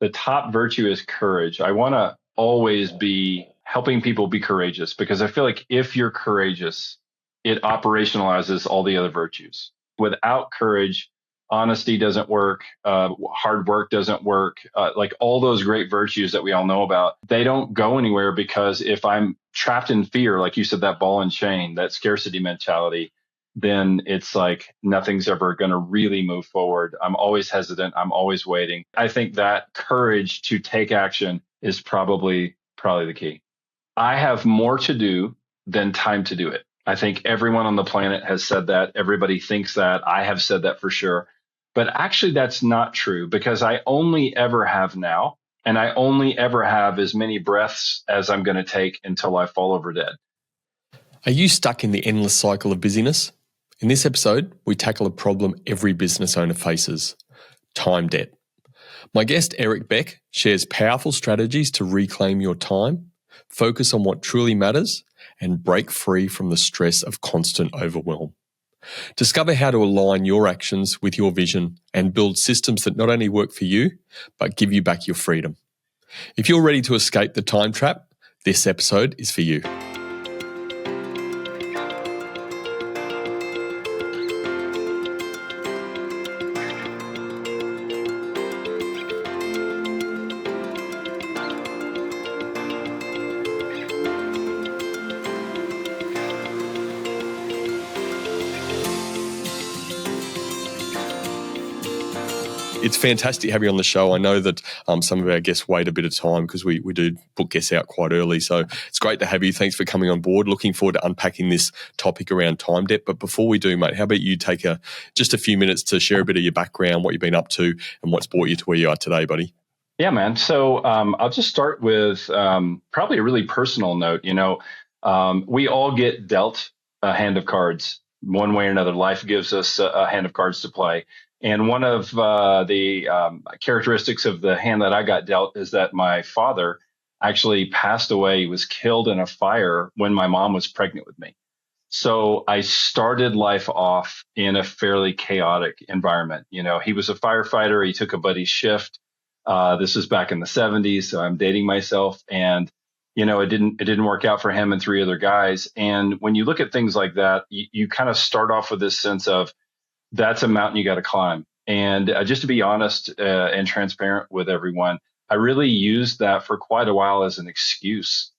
the top virtue is courage. I want to always be helping people be courageous because I feel like if you're courageous, it operationalizes all the other virtues. Without courage, honesty doesn't work. Hard work doesn't work. Like all those great virtues that we all know about, they don't go anywhere because if I'm trapped in fear, like you said, that ball and chain, that scarcity mentality, then it's like nothing's ever going to really move forward. I'm always hesitant. I'm always waiting. I think that courage to take action is probably the key. I have more to do than time to do it. I think everyone on the planet has said that. Everybody thinks that. I have said that for sure. But actually, that's not true because I only ever have now, and I only ever have as many breaths as I'm going to take until I fall over dead. Are you stuck in the endless cycle of busyness? In this episode, we tackle a problem every business owner faces: time debt. My guest, Eric Beck, shares powerful strategies to reclaim your time, focus on what truly matters, and break free from the stress of constant overwhelm. Discover how to align your actions with your vision and build systems that not only work for you, but give you back your freedom. If you're ready to escape the time trap, this episode is for you. It's fantastic to have you on the show. I know that some of our guests wait a bit of time because we do book guests out quite early. So it's great to have you. Thanks for coming on board. Looking forward to unpacking this topic around time debt. But before we do, mate, how about you take just a few minutes to share a bit of your background, what you've been up to, and what's brought you to where you are today, buddy? Yeah, man. So I'll just start with probably a really personal note. We all get dealt a hand of cards one way or another. Life gives us a hand of cards to play. And one of the characteristics of the hand that I got dealt is that my father actually passed away. He was killed in a fire when my mom was pregnant with me. So I started life off in a fairly chaotic environment. He was a firefighter. He took a buddy's shift. This was back in the 70s. So I'm dating myself. And, it didn't work out for him and three other guys. And when you look at things like that, you kind of start off with this sense of, that's a mountain you got to climb. And just to be honest and transparent with everyone, I really used that for quite a while as an excuse.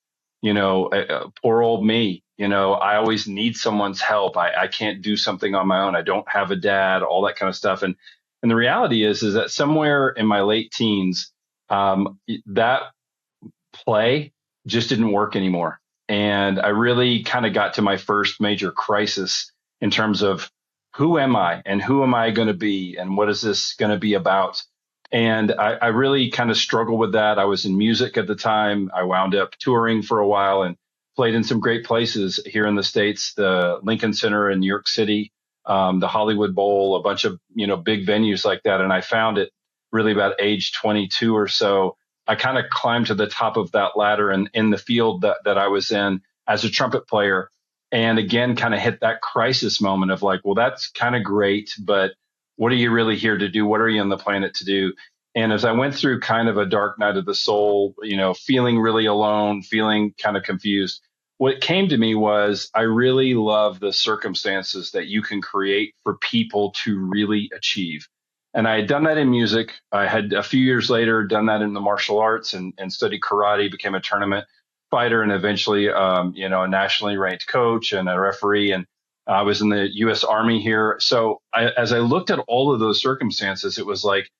Poor old me. I always need someone's help. I can't do something on my own. I don't have a dad, all that kind of stuff. And the reality is that somewhere in my late teens, that play just didn't work anymore. And I really kind of got to my first major crisis in terms of, who am I and who am I going to be and what is this going to be about? And I really kind of struggled with that. I was in music at the time. I wound up touring for a while and played in some great places here in the States, the Lincoln Center in New York City, the Hollywood Bowl, a bunch of, big venues like that. And I found it really about age 22 or so. I kind of climbed to the top of that ladder in the field that I was in as a trumpet player. And again, kind of hit that crisis moment of like, well, that's kind of great, but what are you really here to do? What are you on the planet to do? And as I went through kind of a dark night of the soul, feeling really alone, feeling kind of confused, what came to me was I really love the circumstances that you can create for people to really achieve. And I had done that in music. I had a few years later done that in the martial arts and studied karate, became a tournament fighter, and eventually, a nationally ranked coach and a referee. And I was in the U.S. Army here. So as I looked at all of those circumstances, it was like,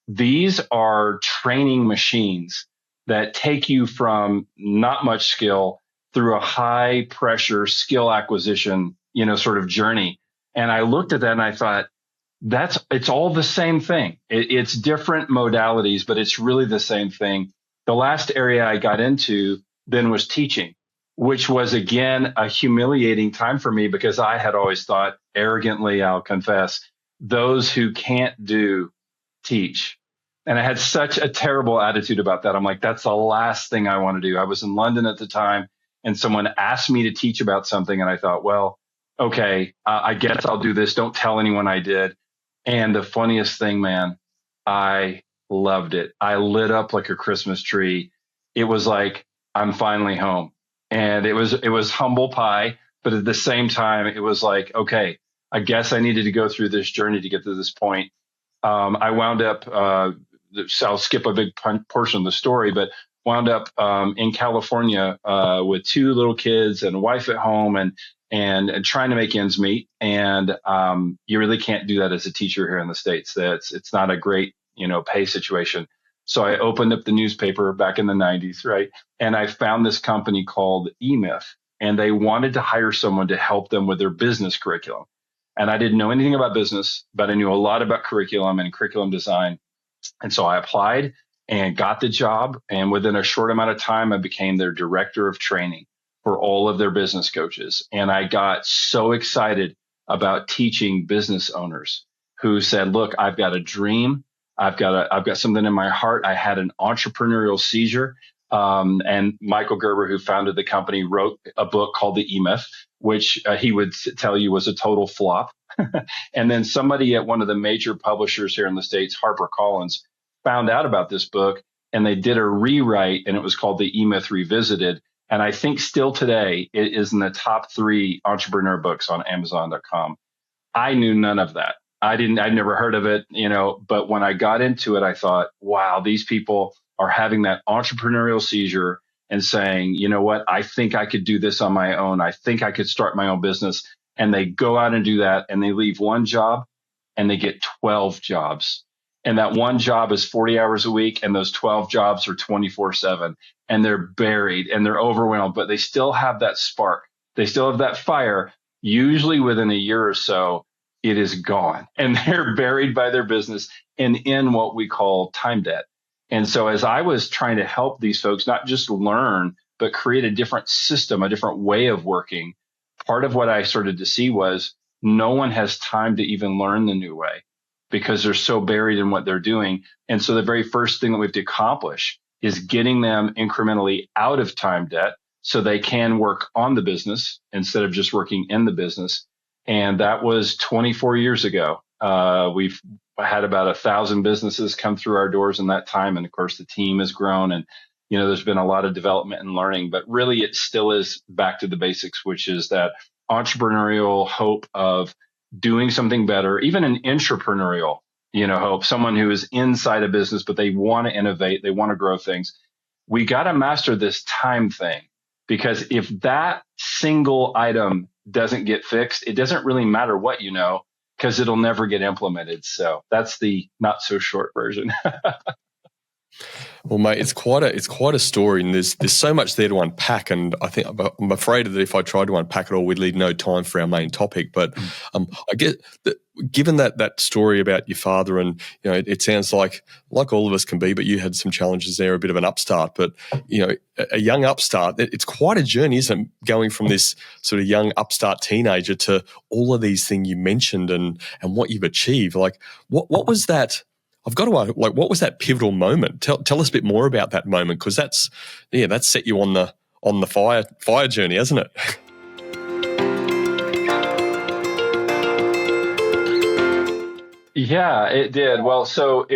these are training machines that take you from not much skill through a high pressure skill acquisition, sort of journey. And I looked at that and I thought, it's all the same thing. It's different modalities, but it's really the same thing. The last area I got into then was teaching, which was, again, a humiliating time for me because I had always thought, arrogantly, I'll confess, those who can't do, teach. And I had such a terrible attitude about that. I'm like, that's the last thing I want to do. I was in London at the time and someone asked me to teach about something. And I thought, well, okay, I guess I'll do this. Don't tell anyone I did. And the funniest thing, man, I Loved it. I lit up like a Christmas tree. It was like I'm finally home. And it was humble pie, but at the same time it was like, okay, I guess I needed to go through this journey to get to this point. I wound up, so I'll skip a big portion of the story, but wound up in California with two little kids and a wife at home, and trying to make ends meet. And you really can't do that as a teacher here in the States. That's it's not a great pay situation. So I opened up the newspaper back in the 90s, right? And I found this company called eMyth, and they wanted to hire someone to help them with their business curriculum. And I didn't know anything about business, but I knew a lot about curriculum and curriculum design. And so I applied and got the job. And within a short amount of time, I became their director of training for all of their business coaches. And I got so excited about teaching business owners who said, look, I've got a dream. I've got something in my heart. I had an entrepreneurial seizure. And Michael Gerber, who founded the company, wrote a book called The E-Myth, which he would tell you was a total flop. And then somebody at one of the major publishers here in the States, HarperCollins, found out about this book, and they did a rewrite, and it was called The E-Myth Revisited. And I think still today it is in the top 3 entrepreneur books on Amazon.com. I knew none of that. I'd never heard of it, but when I got into it, I thought, wow, these people are having that entrepreneurial seizure and saying, you know what, I think I could do this on my own. I think I could start my own business. And they go out and do that, and they leave one job and they get 12 jobs. And that one job is 40 hours a week, and those 12 jobs are 24/7, and they're buried and they're overwhelmed, but they still have that spark. They still have that fire. Usually within a year or so, it is gone, and they're buried by their business and in what we call time debt. And so as I was trying to help these folks not just learn, but create a different system, a different way of working, part of what I started to see was no one has time to even learn the new way because they're so buried in what they're doing. And so the very first thing that we have to accomplish is getting them incrementally out of time debt so they can work on the business instead of just working in the business. And that was 24 years ago. We've had about 1,000 businesses come through our doors in that time. And of course, the team has grown, and there's been a lot of development and learning, but really it still is back to the basics, which is that entrepreneurial hope of doing something better, even an entrepreneurial, hope, someone who is inside a business, but they want to innovate, they want to grow things. We got to master this time thing, because if that single item doesn't get fixed, it doesn't really matter what because it'll never get implemented. So that's the not so short version. Well, mate, it's quite a story, and there's so much there to unpack. And I think I'm afraid that if I tried to unpack it all, we'd leave no time for our main topic. But I get that, given that story about your father, and it sounds like all of us can be, but you had some challenges there, a bit of an upstart. But a young upstart, it's quite a journey, isn't it? Going from this sort of young upstart teenager to all of these things you mentioned and what you've achieved. Like, what was that? I've got to ask, what was that pivotal moment? Tell us a bit more about that moment, because that's set you on the fire journey, hasn't it? Yeah, it did. Well, so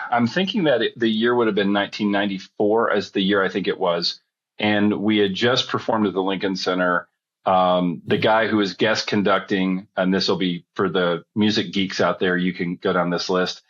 I'm thinking that the year would have been 1994 as the year I think it was. And we had just performed at the Lincoln Center. The guy who was guest conducting, and this will be for the music geeks out there, you can go down this list.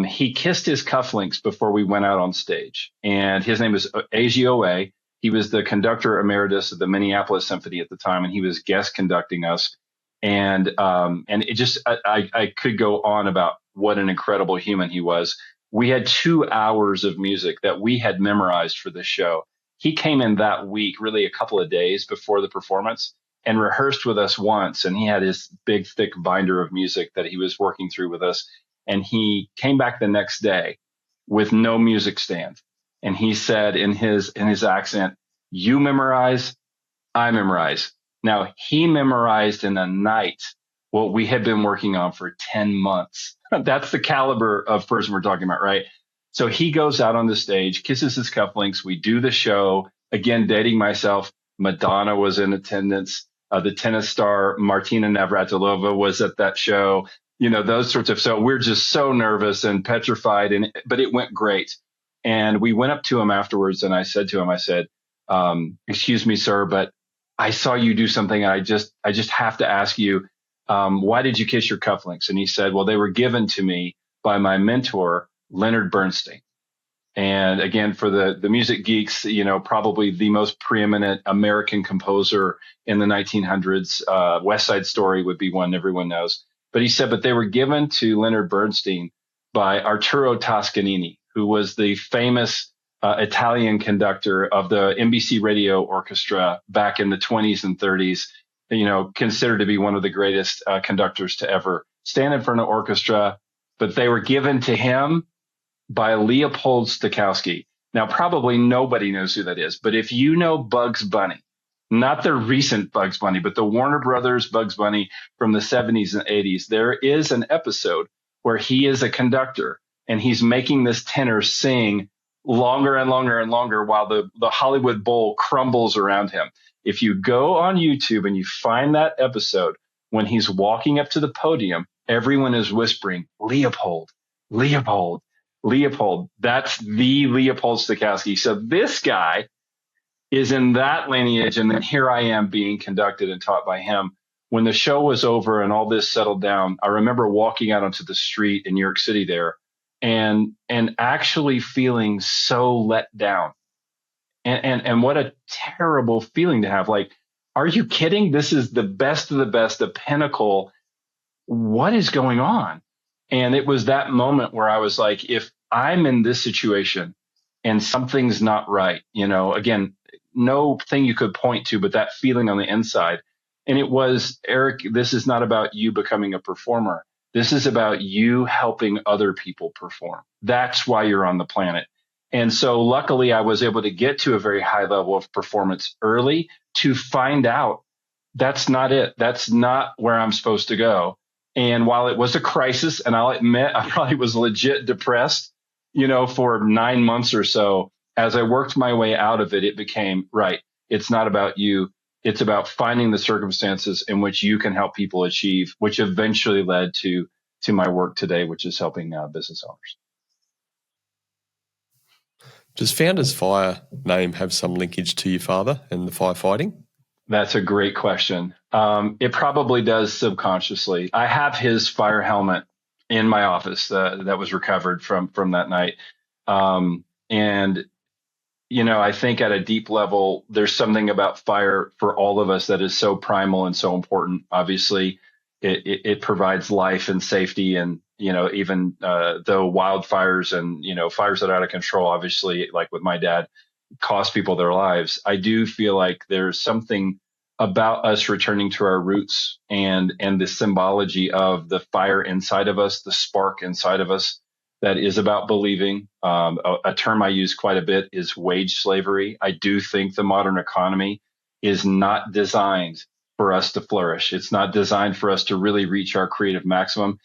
He kissed his cufflinks before we went out on stage, and his name is Eiji Oe. He was the conductor emeritus of the Minneapolis Symphony at the time, and he was guest conducting us. And it just, I could go on about what an incredible human he was. We had 2 hours of music that we had memorized for this show. He came in that week, really a couple of days before the performance, and rehearsed with us once. And he had his big, thick binder of music that he was working through with us. And he came back the next day with no music stand. And he said in his accent, "You memorize, I memorize." Now, he memorized in a night what we had been working on for 10 months. That's the caliber of person we're talking about, right? So he goes out on the stage, kisses his cufflinks. We do the show. Again, dating myself, Madonna was in attendance. The tennis star Martina Navratilova was at that show. those sorts of, so we're just so nervous and petrified, but it went great. And we went up to him afterwards, and I said to him, excuse me, sir, but I saw you do something. And I just have to ask you, why did you kiss your cufflinks? And he said, well, they were given to me by my mentor, Leonard Bernstein. And again, for the music geeks, probably the most preeminent American composer in the 1900s. West Side Story would be one everyone knows. But he said, but they were given to Leonard Bernstein by Arturo Toscanini, who was the famous Italian conductor of the NBC Radio Orchestra back in the 20s and 30s, considered to be one of the greatest conductors to ever stand in front of an orchestra. But they were given to him by Leopold Stokowski. Now, probably nobody knows who that is, but if you know Bugs Bunny, not the recent Bugs Bunny, but the Warner Brothers Bugs Bunny from the 70s and 80s, there is an episode where he is a conductor and he's making this tenor sing longer and longer and longer while the Hollywood Bowl crumbles around him. If you go on YouTube and you find that episode, when he's walking up to the podium, everyone is whispering, Leopold, Leopold, Leopold. That's the Leopold Stokowski. So this guy is in that lineage. And then here I am being conducted and taught by him. When the show was over and all this settled down, I remember walking out onto the street in New York City there and actually feeling so let down. And what a terrible feeling to have. Like, are you kidding? This is the best of the best, the pinnacle. What is going on? And it was that moment where I was like, if I'm in this situation and something's not right, again, no thing you could point to, but that feeling on the inside. And it was, Eric, this is not about you becoming a performer. This is about you helping other people perform. That's why you're on the planet. And so luckily I was able to get to a very high level of performance early to find out that's not it. That's not where I'm supposed to go. And while it was a crisis, and I'll admit I probably was legit depressed, for 9 months or so, as I worked my way out of it, it became, right, it's not about you. It's about finding the circumstances in which you can help people achieve, which eventually led to my work today, which is helping business owners. Does Founders Fire name have some linkage to your father and the firefighting? That's a great question. It probably does subconsciously. I have his fire helmet in my office that was recovered from that night. And, I think at a deep level, there's something about fire for all of us that is so primal and so important. Obviously, it provides life and safety. And, even though wildfires and, fires that are out of control, obviously, like with my dad, cost people their lives, I do feel like there's something about us returning to our roots and the symbology of the fire inside of us, the spark inside of us, that is about believing. A term I use quite a bit is wage slavery. I do think the modern economy is not designed for us to flourish. It's not designed for us to really reach our creative maximum.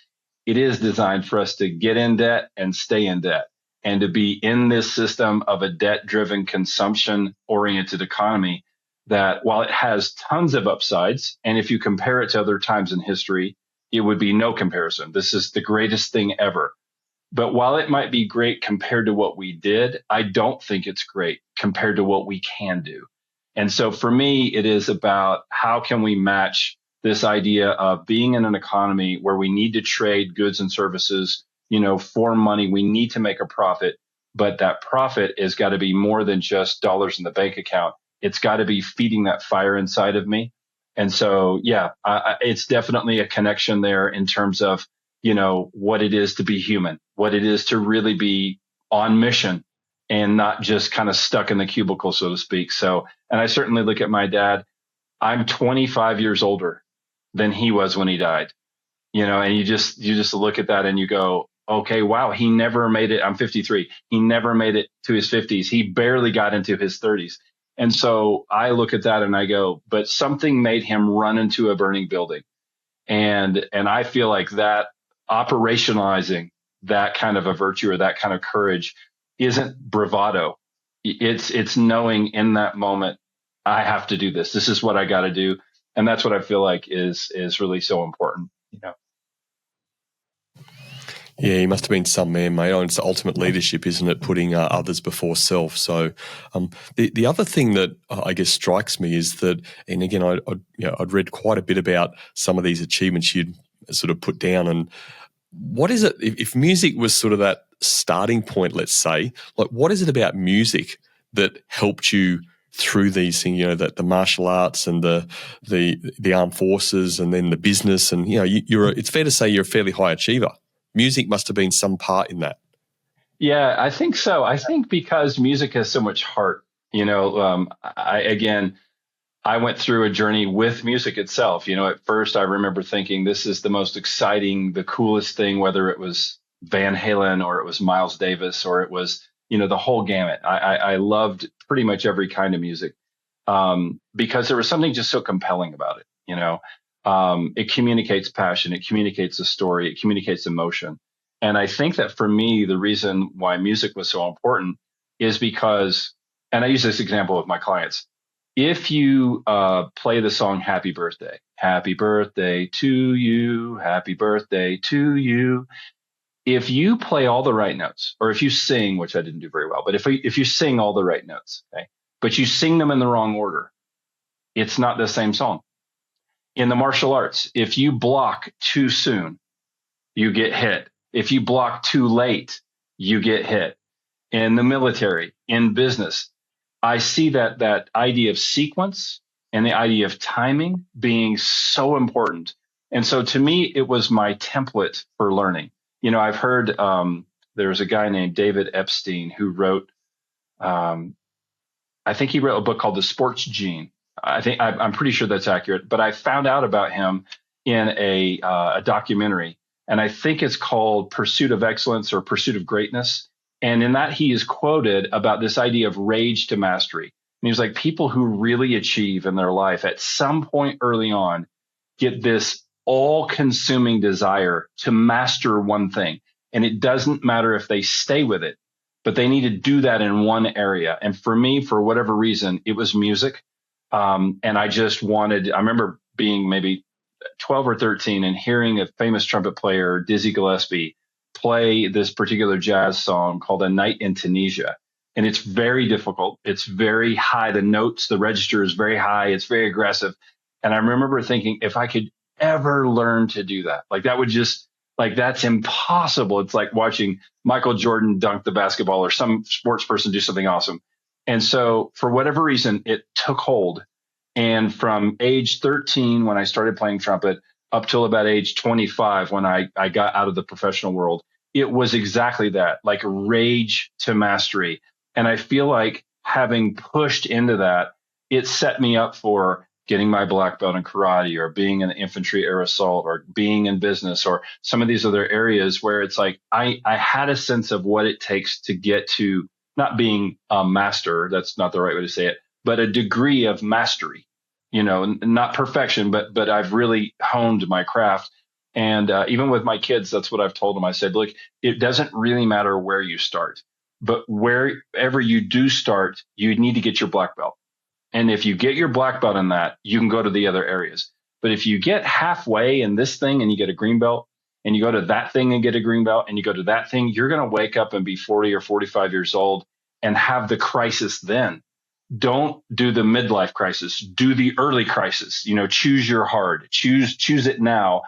It is designed for us to get in debt and stay in debt, and to be in this system of a debt-driven, consumption-oriented economy that, while it has tons of upsides, and if you compare it to other times in history, it would be no comparison. This is the greatest thing ever. But while it might be great compared to what we did, I don't think it's great compared to what we can do. And so for me, it is about how can we match this idea of being in an economy where we need to trade goods and services, for money. We need to make a profit, but that profit has got to be more than just dollars in the bank account. It's got to be feeding that fire inside of me. And so, yeah, it's definitely a connection there in terms of, what it is to be human, what it is to really be on mission and not just kind of stuck in the cubicle, so to speak. So, and I certainly look at my dad. I'm 25 years older than he was when he died, and you just look at that and you go, okay, wow, he never made it. I'm 53. He never made it to his 50s. He barely got into his 30s. And so I look at that and I go, but something made him run into a burning building. And I feel like that operationalizing that kind of a virtue or that kind of courage isn't bravado. It's knowing in that moment, I have to do this. This is what I got to do. And that's what I feel like is really so important, Yeah, he must have been some man, mate. Oh, it's ultimate leadership, isn't it? Putting others before self. So, the other thing that I guess strikes me is that, and again, I'd read quite a bit about some of these achievements you'd sort of put down. And what is it if music was sort of that starting point? Let's say, like, what is it about music that helped you through these things? You know, that the martial arts and the armed forces, and then the business, and it's fair to say you're a fairly high achiever. Music must have been some part in that. Yeah, I think so. I think because music has so much heart, I went through a journey with music itself. At first I remember thinking this is the most exciting, the coolest thing, whether it was Van Halen or it was Miles Davis or it was, the whole gamut. I loved pretty much every kind of music because there was something just so compelling about it. It communicates passion, it communicates a story, it communicates emotion. And I think that for me, the reason why music was so important is because, and I use this example with my clients, if you play the song Happy Birthday to you, Happy Birthday to you, if you play all the right notes, or if you sing, which I didn't do very well, but if you sing all the right notes, okay, but you sing them in the wrong order, it's not the same song. In the martial arts, if you block too soon, you get hit. If you block too late, you get hit. In the military, in business, I see that idea of sequence and the idea of timing being so important. And so to me, it was my template for learning. I've heard there's a guy named David Epstein who wrote, I think he wrote a book called The Sports Gene. I'm pretty sure that's accurate, but I found out about him in a documentary, and I think it's called Pursuit of Excellence or Pursuit of Greatness. And in that, he is quoted about this idea of rage to mastery. And he was like, people who really achieve in their life at some point early on get this all-consuming desire to master one thing. And it doesn't matter if they stay with it, but they need to do that in one area. And for me, for whatever reason, it was music. And I remember being maybe 12 or 13 and hearing a famous trumpet player, Dizzy Gillespie, play this particular jazz song called A Night in Tunisia. And it's very difficult. It's very high. The notes, the register is very high. It's very aggressive. And I remember thinking, if I could ever learn to do that, like that would just, like, that's impossible. It's like watching Michael Jordan dunk the basketball or some sports person do something awesome. And so for whatever reason, it took hold. And from age 13, when I started playing trumpet, up till about age 25, when I got out of the professional world, it was exactly that, like rage to mastery. And I feel like having pushed into that, it set me up for getting my black belt in karate, or being in the infantry air assault, or being in business, or some of these other areas where it's like I had a sense of what it takes to get to not being a master. That's not the right way to say it, but a degree of mastery. Not perfection, but I've really honed my craft. And even with my kids, that's what I've told them. I said, look, it doesn't really matter where you start, but wherever you do start, you need to get your black belt. And if you get your black belt in that, you can go to the other areas. But if you get halfway in this thing and you get a green belt, and you go to that thing and get a green belt, and you go to that thing, you're going to wake up and be 40 or 45 years old and have the crisis then. Don't do the midlife crisis. Do the early crisis. Choose your hard. Choose it now.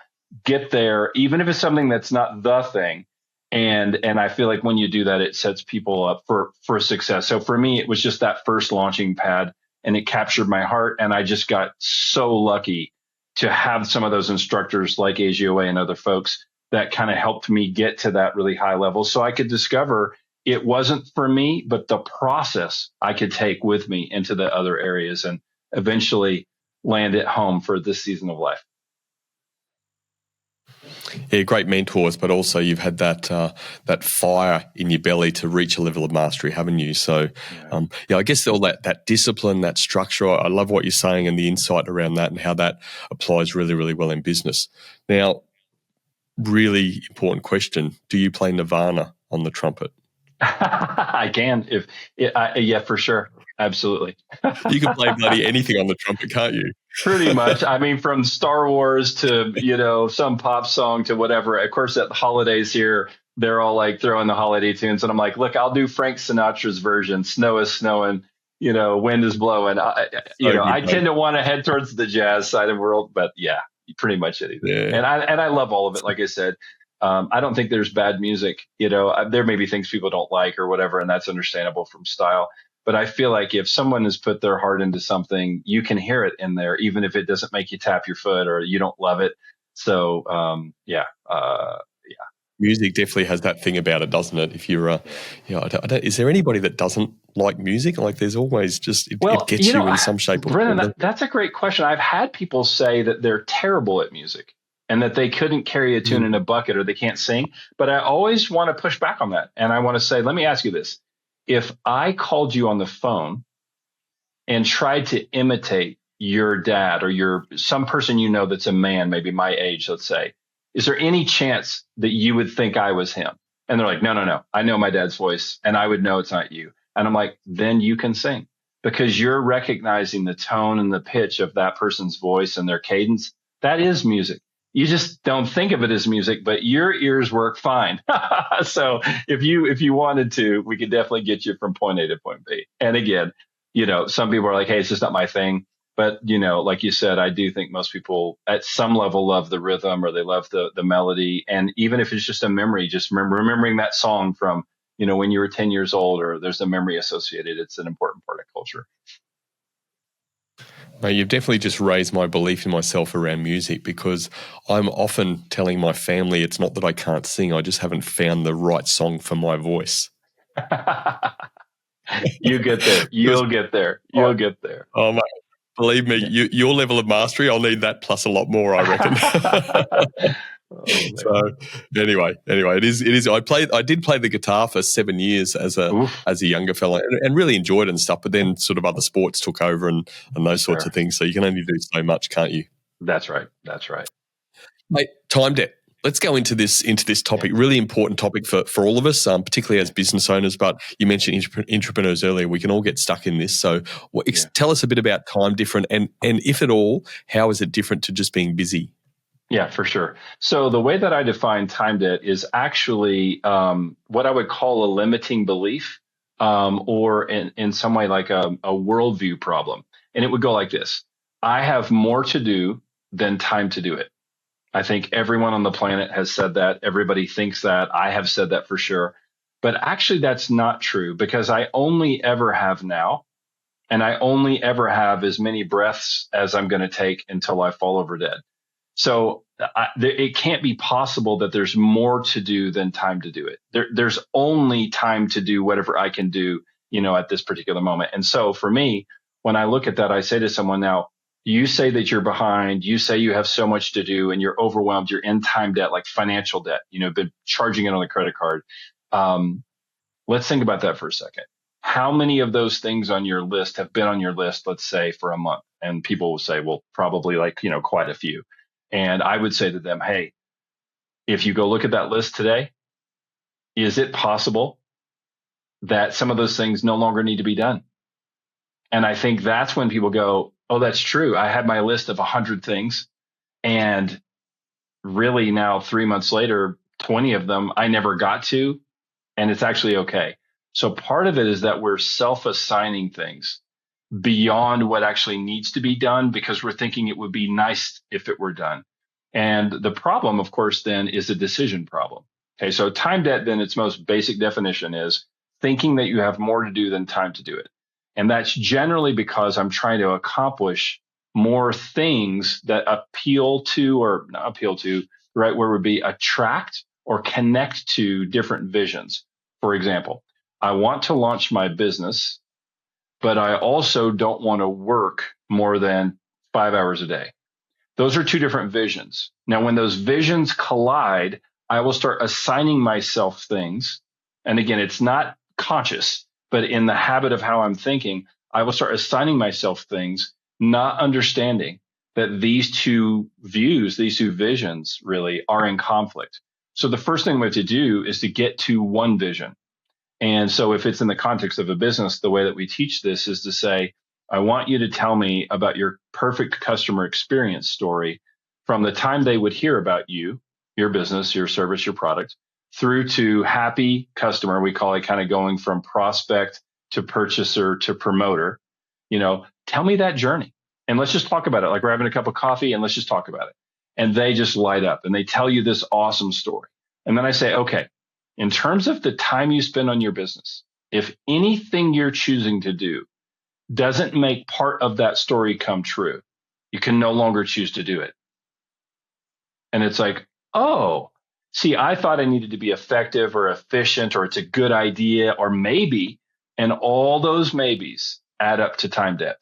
Get there, even if it's something that's not the thing. And I feel like when you do that, it sets people up for success. So for me, it was just that first launching pad, and it captured my heart. And I just got so lucky to have some of those instructors like AGOA and other folks that kind of helped me get to that really high level, so I could discover it wasn't for me, but the process I could take with me into the other areas and eventually land at home for this season of life. Yeah, great mentors, but also you've had that fire in your belly to reach a level of mastery, haven't you? So, I guess all that discipline, that structure, I love what you're saying and the insight around that and how that applies really, really well in business. Now, really important question, do you play Nirvana on the trumpet? I can, yeah, for sure. Absolutely. You can play bloody anything on the trumpet, can't you? Pretty much. I mean, from Star Wars to, some pop song to whatever. Of course, at the holidays here, they're all like throwing the holiday tunes, and I'm like, look, I'll do Frank Sinatra's version. Snow is snowing, wind is blowing. So good, I mate. tend to want to head towards the jazz side of the world, but yeah, pretty much anything. Yeah. And I love all of it. Like I said, I don't think there's bad music. There may be things people don't like or whatever, and that's understandable from style. But I feel like if someone has put their heart into something, you can hear it in there, even if it doesn't make you tap your foot or you don't love it. So, yeah. Music definitely has that thing about it, doesn't it? If you're, is there anybody that doesn't like music? Like, there's always just it Well, gets you in some shape or Brennan, form. that's a great question. I've had people say that they're terrible at music and that they couldn't carry a tune in a bucket or they can't sing. But I always want to push back on that. And I want to say, let me ask you this. If I called you on the phone and tried to imitate your dad or some person that's a man, maybe my age, let's say, is there any chance that you would think I was him? And they're like, no. I know my dad's voice and I would know it's not you. And I'm like, then you can sing because you're recognizing the tone and the pitch of that person's voice and their cadence. That is music. You just don't think of it as music, but your ears work fine. So if you wanted to, we could definitely get you from point A to point B. And again, some people are like, hey, it's just not my thing. But, like you said, I do think most people at some level love the rhythm or they love the melody. And even if it's just a memory, just remembering that song from, when you were 10 years old or there's a memory associated, it's an important part of culture. Mate, you've definitely just raised my belief in myself around music because I'm often telling my family it's not that I can't sing, I just haven't found the right song for my voice. You get there. You'll get there. You'll get there. Oh, mate, believe me, your level of mastery, I'll need that plus a lot more, I reckon. So anyway, it is. I did play the guitar for 7 years as a younger fella and really enjoyed it and stuff. But then sort of other sports took over and those sorts of things. So you can only do so much, can't you? That's right. Mate, time debt. Let's go into this topic. Really important topic for all of us, particularly as business owners. But you mentioned entrepreneurs earlier. We can all get stuck in this. So tell us a bit about time different and if at all, how is it different to just being busy? Yeah, for sure. So the way that I define time debt is actually what I would call a limiting belief or in some way like a worldview problem. And it would go like this. I have more to do than time to do it. I think everyone on the planet has said that. Everybody thinks that. I have said that for sure. But actually, that's not true because I only ever have now. And I only ever have as many breaths as I'm going to take until I fall over dead. So it can't be possible that there's more to do than time to do it. There's only time to do whatever I can do, at this particular moment. And so for me, when I look at that, I say to someone now, you say that you're behind, you say you have so much to do and you're overwhelmed, you're in time debt, like financial debt, been charging it on the credit card. Let's think about that for a second. How many of those things on your list have been on your list, let's say for a month? And people will say, well, probably quite a few. And I would say to them, hey, if you go look at that list today, is it possible that some of those things no longer need to be done? And I think that's when people go, oh, that's true. I had my list of 100 things. And really now 3 months later, 20 of them I never got to. And it's actually okay. So part of it is that we're self-assigning things beyond what actually needs to be done because we're thinking it would be nice if it were done. And the problem, of course, then is a decision problem. Okay, so time debt, then its most basic definition is thinking that you have more to do than time to do it. And that's generally because I'm trying to accomplish more things that appeal to or not appeal to, the right word would be attract or connect to different visions. For example, I want to launch my business, but I also don't want to work more than 5 hours a day. Those are two different visions. Now, when those visions collide, I will start assigning myself things. And again, it's not conscious, but in the habit of how I'm thinking, I will start assigning myself things, not understanding that these two views, these two visions really are in conflict. So the first thing we have to do is to get to one vision. And so if it's in the context of a business, the way that we teach this is to say, I want you to tell me about your perfect customer experience story from the time they would hear about you, your business, your service, your product, through to happy customer. We call it kind of going from prospect to purchaser to promoter. Tell me that journey and let's just talk about it. Like we're having a cup of coffee and let's just talk about it. And they just light up and they tell you this awesome story. And then I say, okay, in terms of the time you spend on your business, if anything you're choosing to do doesn't make part of that story come true, you can no longer choose to do it. And it's like, oh, see, I thought I needed to be effective or efficient or it's a good idea or maybe, and all those maybes add up to time debt,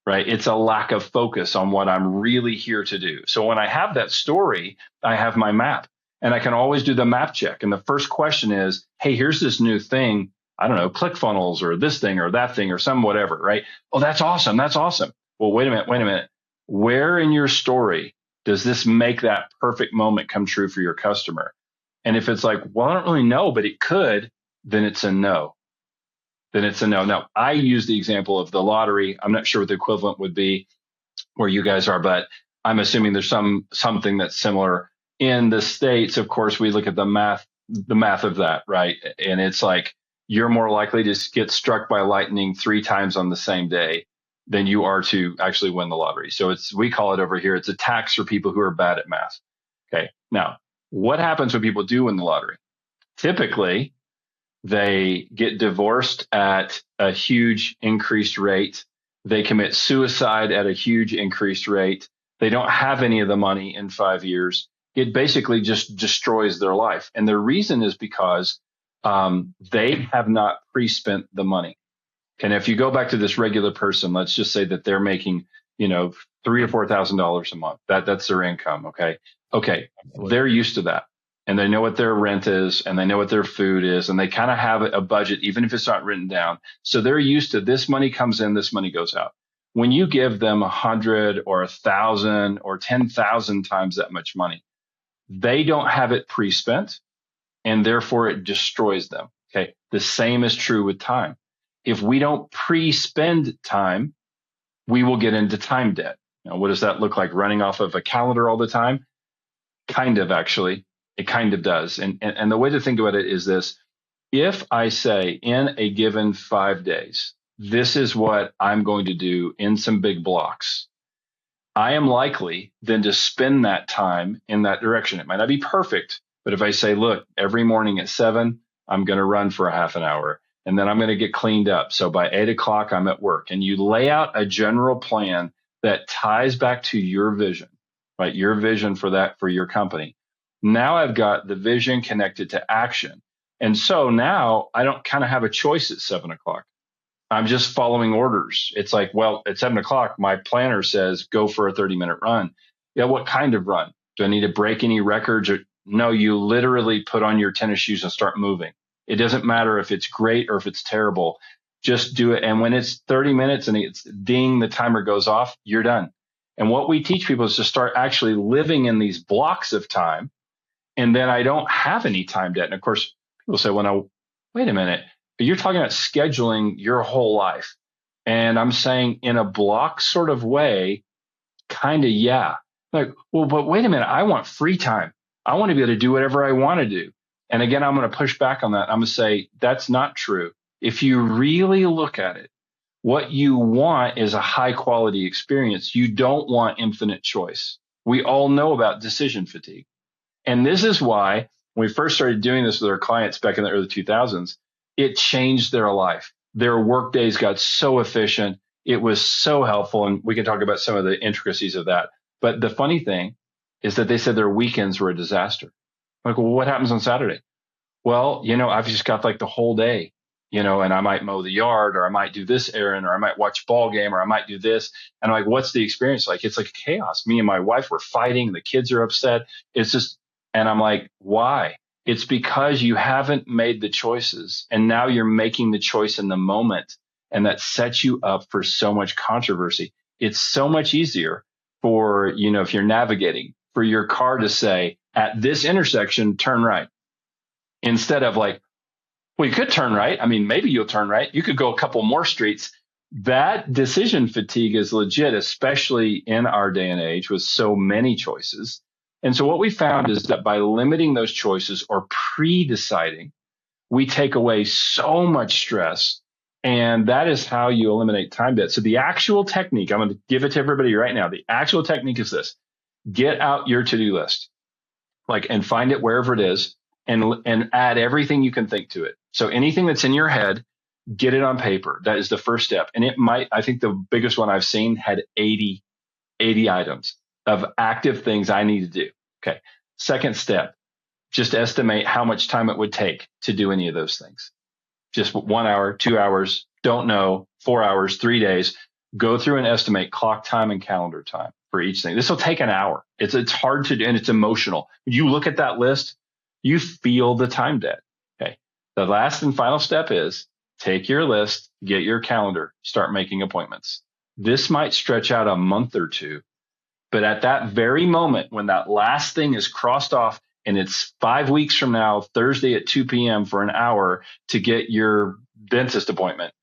right? It's a lack of focus on what I'm really here to do. So when I have that story, I have my map and I can always do the map check. And the first question is, hey, here's this new thing. I don't know, ClickFunnels or this thing or that thing or some whatever, right? Oh, that's awesome. That's awesome. Well, wait a minute. Where in your story does this make that perfect moment come true for your customer? And if it's like, well, I don't really know, but it could, then it's a no. Now, I use the example of the lottery. I'm not sure what the equivalent would be where you guys are, but I'm assuming there's something that's similar. In the States, of course, we look at the math of that, right? And it's like you're more likely to get struck by lightning 3 times on the same day than you are to actually win the lottery. So we call it over here, it's a tax for people who are bad at math. Okay. Now, what happens when people do win the lottery? Typically, they get divorced at a huge increased rate. They commit suicide at a huge increased rate. They don't have any of the money in 5 years. It basically just destroys their life. And the reason is because they have not pre-spent the money. And if you go back to this regular person, let's just say that they're making, $3,000 or $4,000 a month. That's their income. Okay. They're used to that. And they know what their rent is and they know what their food is. And they kind of have a budget, even if it's not written down. So they're used to this money comes in, this money goes out. When you give them 100 or 1,000 or 10,000 times that much money, they don't have it pre-spent and therefore it destroys them. Okay. The same is true with time. If we don't pre-spend time, we will get into time debt. Now, what does that look like? Running off of a calendar all the time? Kind of, actually. It kind of does. And the way to think about it is this. If I say in a given 5 days, this is what I'm going to do in some big blocks, I am likely then to spend that time in that direction. It might not be perfect, but if I say, look, every morning at 7, I'm going to run for a half an hour. And then I'm going to get cleaned up. So by 8 o'clock, I'm at work. And you lay out a general plan that ties back to your vision, right? Your vision for your company. Now I've got the vision connected to action. And so now I don't kind of have a choice at 7 o'clock. I'm just following orders. It's like, well, at 7 o'clock, my planner says, go for a 30-minute run. Yeah, what kind of run? Do I need to break any records? No, you literally put on your tennis shoes and start moving. It doesn't matter if it's great or if it's terrible. Just do it. And when it's 30 minutes and it's ding, the timer goes off, you're done. And what we teach people is to start actually living in these blocks of time. And then I don't have any time debt. And of course, people say, well, now, wait a minute. You're talking about scheduling your whole life. And I'm saying in a block sort of way, kind of, yeah. Like, well, but wait a minute. I want free time. I want to be able to do whatever I want to do. And again, I'm going to push back on that. I'm going to say that's not true. If you really look at it, what you want is a high quality experience. You don't want infinite choice. We all know about decision fatigue. And this is why when we first started doing this with our clients back in the early 2000s, it changed their life. Their work days got so efficient. It was so helpful. And we can talk about some of the intricacies of that. But the funny thing is that they said their weekends were a disaster. I'm like, well, what happens on Saturday? Well, I've just got like the whole day, and I might mow the yard or I might do this errand or I might watch a ball game or I might do this. And I'm like, what's the experience like? It's like chaos. Me and my wife were fighting. The kids are upset. It's just, and I'm like, why? It's because you haven't made the choices and now you're making the choice in the moment. And that sets you up for so much controversy. It's so much easier for, if you're navigating, for your car to say, at this intersection, turn right. Instead of like, well, you could turn right. I mean, maybe you'll turn right. You could go a couple more streets. That decision fatigue is legit, especially in our day and age with so many choices. And so what we found is that by limiting those choices or pre-deciding, we take away so much stress. And that is how you eliminate time debt. So the actual technique, I'm going to give it to everybody right now. The actual technique is this: get out your to-do list, and find it wherever it is, and add everything you can think to it. So anything that's in your head, get it on paper. That is the first step. And I think the biggest one I've seen had 80 items of active things I need to do. Okay. Second step, just estimate how much time it would take to do any of those things. Just 1 hour, 2 hours, don't know, 4 hours, 3 days. Go through and estimate clock time and calendar time for each thing. This will take an hour. It's hard to do, and it's emotional. When you look at that list, you feel the time debt. Okay. The last and final step is take your list, get your calendar, start making appointments. This might stretch out a month or two, but at that very moment, when that last thing is crossed off and it's 5 weeks from now, Thursday at 2 p.m. for an hour to get your dentist appointment,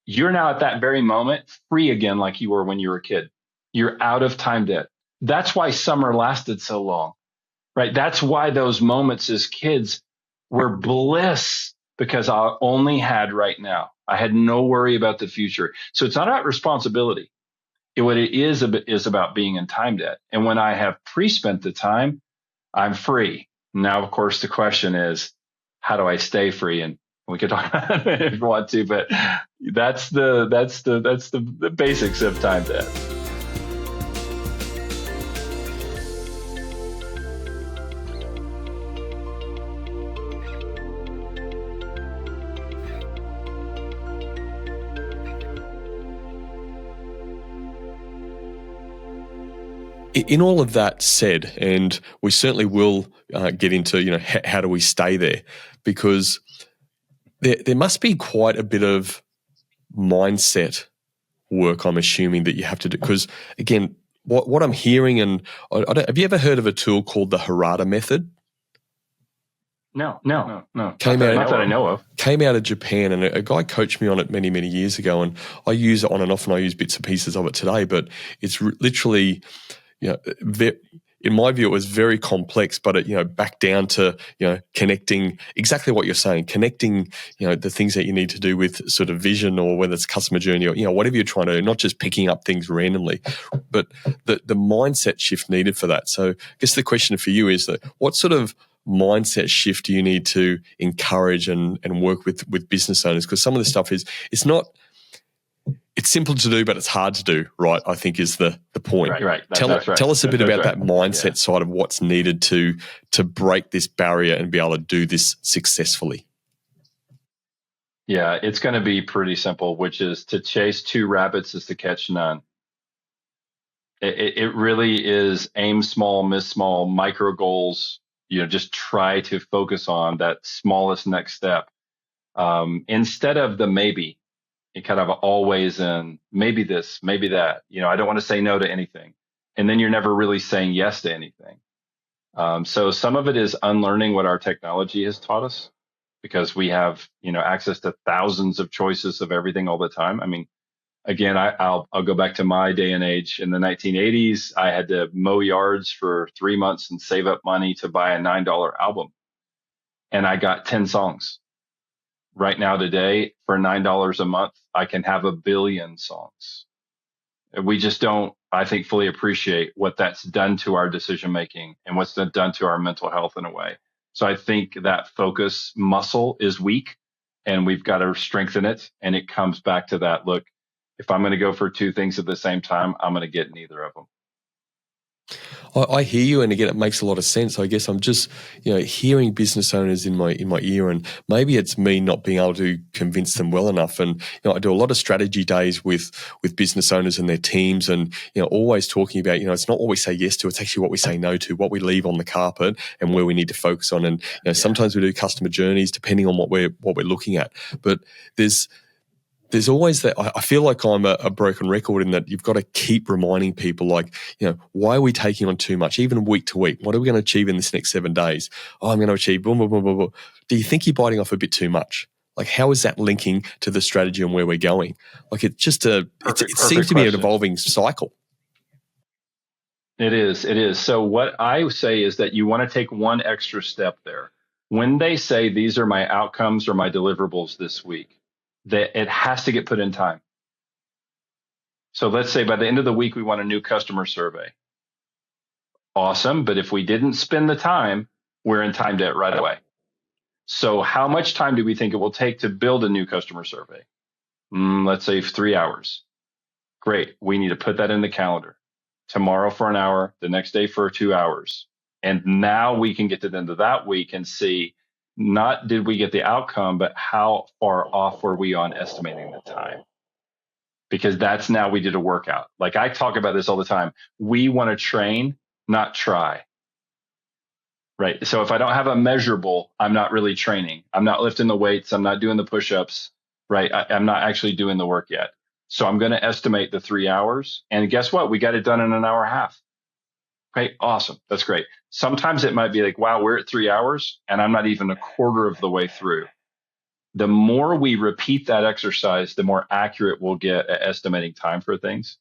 you're now at that very moment free again like you were when you were a kid. You're out of time debt. That's why summer lasted so long, right? That's why those moments as kids were bliss, because I only had right now. I had no worry about the future. So it's not about responsibility. What it is about being in time debt. And when I have pre-spent the time, I'm free. Now, of course, the question is, how do I stay free? And we could talk about it if you want to, but that's the basics of time debt. In all of that said, and we certainly will get into, how do we stay there? Because there must be quite a bit of mindset work, I'm assuming, that you have to do. Because again, what I'm hearing, and have you ever heard of a tool called the Harada method? No. Not that I know of. Came out of Japan, and a guy coached me on it many, many years ago, and I use it on and off, and I use bits and pieces of it today. But it's literally, in my view, it was very complex, but it, back down to, connecting exactly what you're saying, connecting, the things that you need to do with sort of vision, or whether it's customer journey, or, whatever you're trying to do, not just picking up things randomly, but the mindset shift needed for that. So I guess the question for you is that what sort of mindset shift do you need to encourage and work with business owners? Because some of the stuff it's simple to do, but it's hard to do, right? I think is the point. Right. Tell us a bit about that mindset side of what's needed to break this barrier and be able to do this successfully. Yeah, it's going to be pretty simple, which is to chase two rabbits is to catch none. It really is aim small, miss small, micro goals. Just try to focus on that smallest next step instead of the maybe. You kind of always in maybe this, maybe that. I don't want to say no to anything, and then you're never really saying yes to anything. So some of it is unlearning what our technology has taught us, because we have access to thousands of choices of everything all the time. I mean, again, I'll go back to my day and age. In the 1980s, I had to mow yards for 3 months and save up money to buy a $9 album. And I got 10 songs. Right now, today, for $9 a month, I can have 1 billion songs. We just don't, I think, fully appreciate what that's done to our decision making and what's done to our mental health in a way. So I think that focus muscle is weak, and we've got to strengthen it. And it comes back to that, look, if I'm going to go for two things at the same time, I'm going to get neither of them. I hear you, and again, it makes a lot of sense. I guess I'm just, hearing business owners in my ear, and maybe it's me not being able to convince them well enough. And I do a lot of strategy days with business owners and their teams, and always talking about, it's not what we say yes to, it's actually what we say no to, what we leave on the carpet, and where we need to focus on. And sometimes we do customer journeys depending on what we're looking at, but there's always that. I feel like I'm a broken record in that you've got to keep reminding people, like, why are we taking on too much, even week to week? What are we going to achieve in this next 7 days? Oh, I'm going to achieve boom, boom, boom, boom, boom. Do you think you're biting off a bit too much? Like, how is that linking to the strategy and where we're going? Like, it's just it seems to be an evolving cycle. It is. It is. So what I say is that you want to take one extra step there. When they say these are my outcomes or my deliverables this week, that it has to get put in time. So let's say by the end of the week, we want a new customer survey. Awesome. But if we didn't spend the time, we're in time debt right away. So how much time do we think it will take to build a new customer survey? Let's say 3 hours. Great. We need to put that in the calendar. Tomorrow for an hour, the next day for 2 hours. And now we can get to the end of that week and see not did we get the outcome, but how far off were we on estimating the time? Because that's now we did a workout. Like I talk about this all the time. We want to train, not try. Right. So if I don't have a measurable, I'm not really training. I'm not lifting the weights. I'm not doing the push-ups. Right. I'm not actually doing the work yet. So I'm going to estimate the 3 hours. And guess what? We got it done in an hour and a half. Okay. Awesome. That's great. Sometimes it might be like, wow, we're at 3 hours and I'm not even a quarter of the way through. The more we repeat that exercise, the more accurate we'll get at estimating time for things.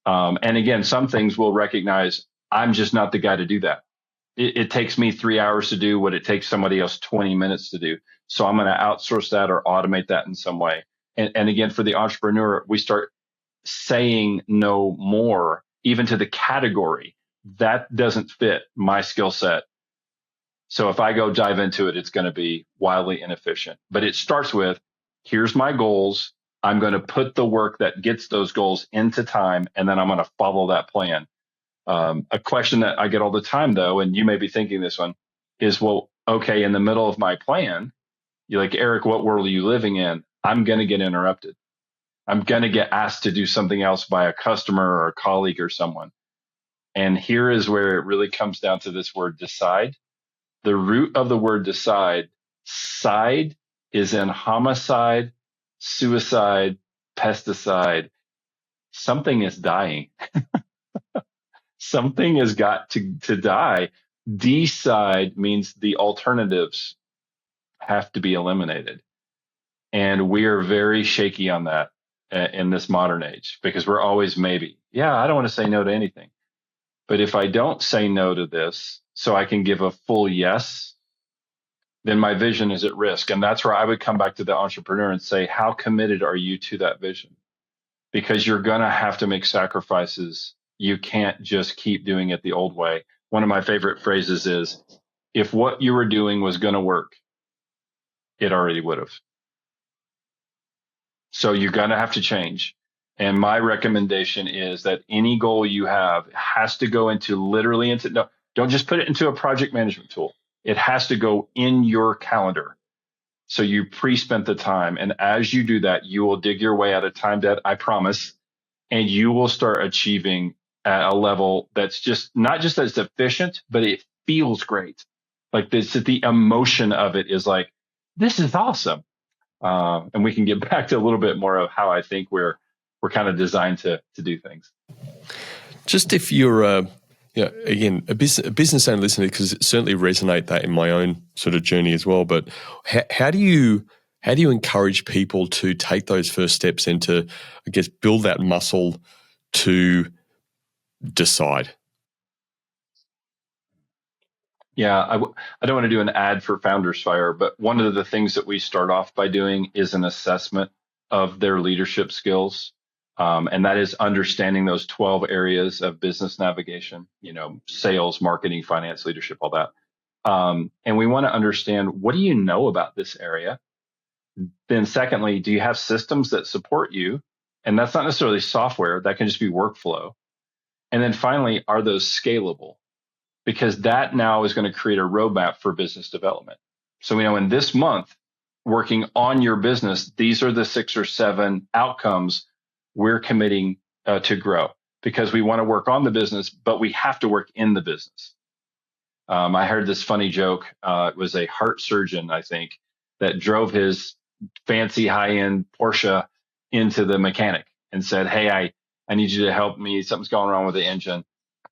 And again, some things we'll recognize I'm just not the guy to do that. It takes me 3 hours to do what it takes somebody else 20 minutes to do. So I'm going to outsource that or automate that in some way. And again, for the entrepreneur, we start saying no more, even to the category that doesn't fit my skill set. So if I go dive into it, it's going to be wildly inefficient. But it starts with, here's my goals. I'm going to put the work that gets those goals into time, and then I'm going to follow that plan. A question that I get all the time, though, and you may be thinking this one, is, well, okay, in the middle of my plan, you're like, Eric, what world are you living in? I'm going to get interrupted. I'm going to get asked to do something else by a customer or a colleague or someone. And here is where it really comes down to this word decide. The root of the word decide, side, is in homicide, suicide, pesticide. Something is dying. Something has got to die. Decide means the alternatives have to be eliminated. And we are very shaky on that in this modern age because we're always maybe. Yeah, I don't want to say no to anything. But if I don't say no to this so I can give a full yes, then my vision is at risk. And that's where I would come back to the entrepreneur and say, how committed are you to that vision? Because you're going to have to make sacrifices. You can't just keep doing it the old way. One of my favorite phrases is, if what you were doing was going to work, it already would have. So you're going to have to change. And my recommendation is that any goal you have has to go no, don't just put it into a project management tool. It has to go in your calendar. So you pre-spent the time. And as you do that, you will dig your way out of time debt, I promise. And you will start achieving at a level that's just not just as efficient, but it feels great. Like this, the emotion of it is like, this is awesome. And we can get back to a little bit more of how I think we're kind of designed to do things. Just if you're, again, a business owner listening, because it certainly resonate that in my own sort of journey as well. But how do you encourage people to take those first steps and to, I guess, build that muscle to decide? Yeah, I don't want to do an ad for Founders Fire, but one of the things that we start off by doing is an assessment of their leadership skills. And that is understanding those 12 areas of business navigation, sales, marketing, finance, leadership, all that. And we want to understand, what do you know about this area? Then secondly, do you have systems that support you? And that's not necessarily software. That can just be workflow. And then finally, are those scalable? Because that now is going to create a roadmap for business development. So we know in this month, working on your business, these are the 6 or 7 outcomes we're committing to grow, because we want to work on the business, but we have to work in the business. I heard this funny joke. It was a heart surgeon, I think, that drove his fancy high-end Porsche into the mechanic and said, hey, I need you to help me. Something's going wrong with the engine.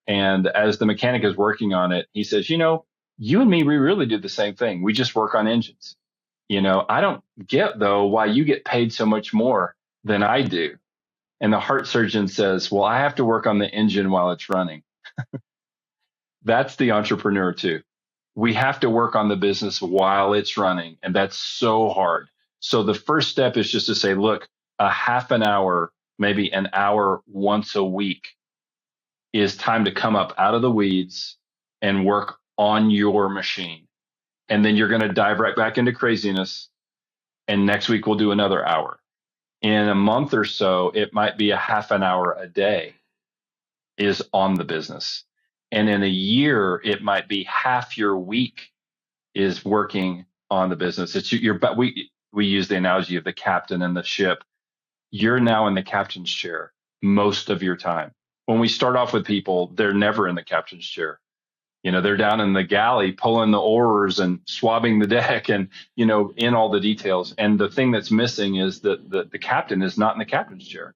And as the mechanic is working on it, he says, you and me, we really do the same thing. We just work on engines. I don't get, though, why you get paid so much more than I do. And the heart surgeon says, well, I have to work on the engine while it's running. That's the entrepreneur too. We have to work on the business while it's running, and that's so hard. So the first step is just to say, look, a half an hour, maybe an hour once a week is time to come up out of the weeds and work on your machine. And then you're going to dive right back into craziness. And next week we'll do another hour. In a month or so, it might be a half an hour a day is on the business. And in a year, it might be half your week is working on the business. It's but we use the analogy of the captain and the ship. You're now in the captain's chair most of your time. When we start off with people, they're never in the captain's chair. They're down in the galley pulling the oars and swabbing the deck and, in all the details. And the thing that's missing is that the captain is not in the captain's chair.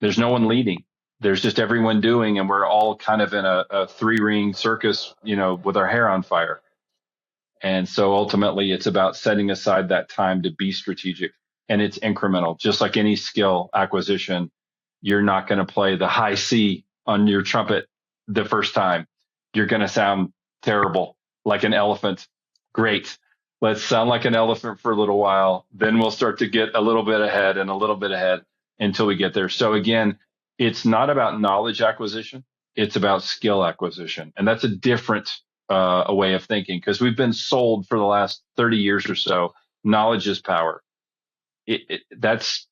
There's no one leading. There's just everyone doing, and we're all kind of in a three-ring circus, with our hair on fire. And so ultimately it's about setting aside that time to be strategic, and it's incremental. Just like any skill acquisition, you're not going to play the high C on your trumpet the first time. You're going to sound terrible, like an elephant. Great. Let's sound like an elephant for a little while. Then we'll start to get a little bit ahead and a little bit ahead until we get there. So again, it's not about knowledge acquisition. It's about skill acquisition. And that's a different a way of thinking, because we've been sold for the last 30 years or so. Knowledge is power. That's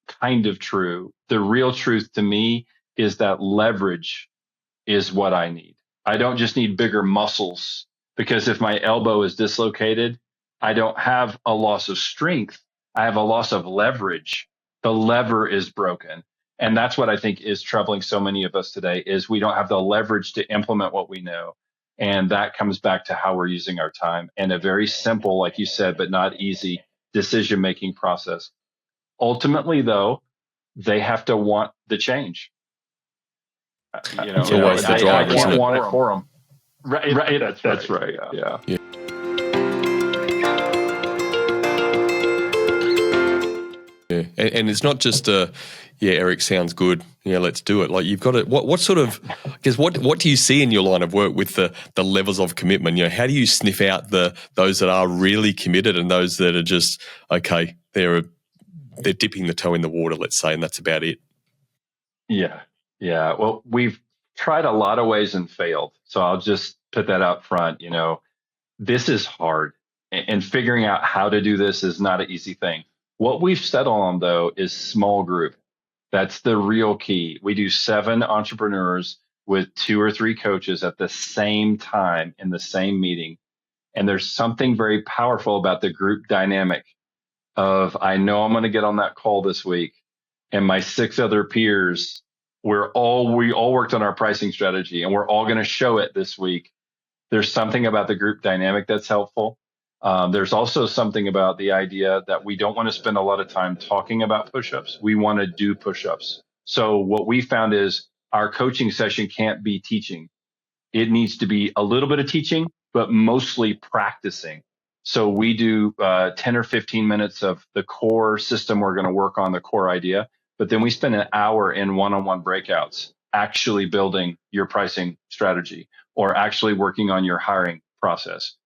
kind of true. The real truth to me is that leverage is what I need. I don't just need bigger muscles, because if my elbow is dislocated, I don't have a loss of strength. I have a loss of leverage. The lever is broken. And that's what I think is troubling so many of us today, is we don't have the leverage to implement what we know. And that comes back to how we're using our time, and a very simple, like you said, but not easy decision-making process. Ultimately, though, they have to want the change. It's always the driver, I isn't can't it? want it for them. Right. That's right. Yeah. Yeah, and it's not just Eric, sounds good. Let's do it. Like, you've got to. What sort of? I guess what do you see in your line of work with the levels of commitment? How do you sniff out those that are really committed and those that are just okay? They're dipping the toe in the water, let's say, and that's about it. Yeah. Well, we've tried a lot of ways and failed. So I'll just put that out front. This is hard, and figuring out how to do this is not an easy thing. What we've settled on, though, is small group. That's the real key. We do 7 entrepreneurs with 2 or 3 coaches at the same time in the same meeting. And there's something very powerful about the group dynamic of, I know I'm going to get on that call this week, and my 6 other peers, we all worked on our pricing strategy, and we're all going to show it this week. There's something about the group dynamic that's helpful. There's also something about the idea that we don't want to spend a lot of time talking about push-ups. We want to do push-ups. So what we found is our coaching session can't be teaching. It needs to be a little bit of teaching, but mostly practicing. So we do 10 or 15 minutes of the core system. We're going to work on the core idea, but then we spend an hour in one-on-one breakouts actually building your pricing strategy, or actually working on your hiring process.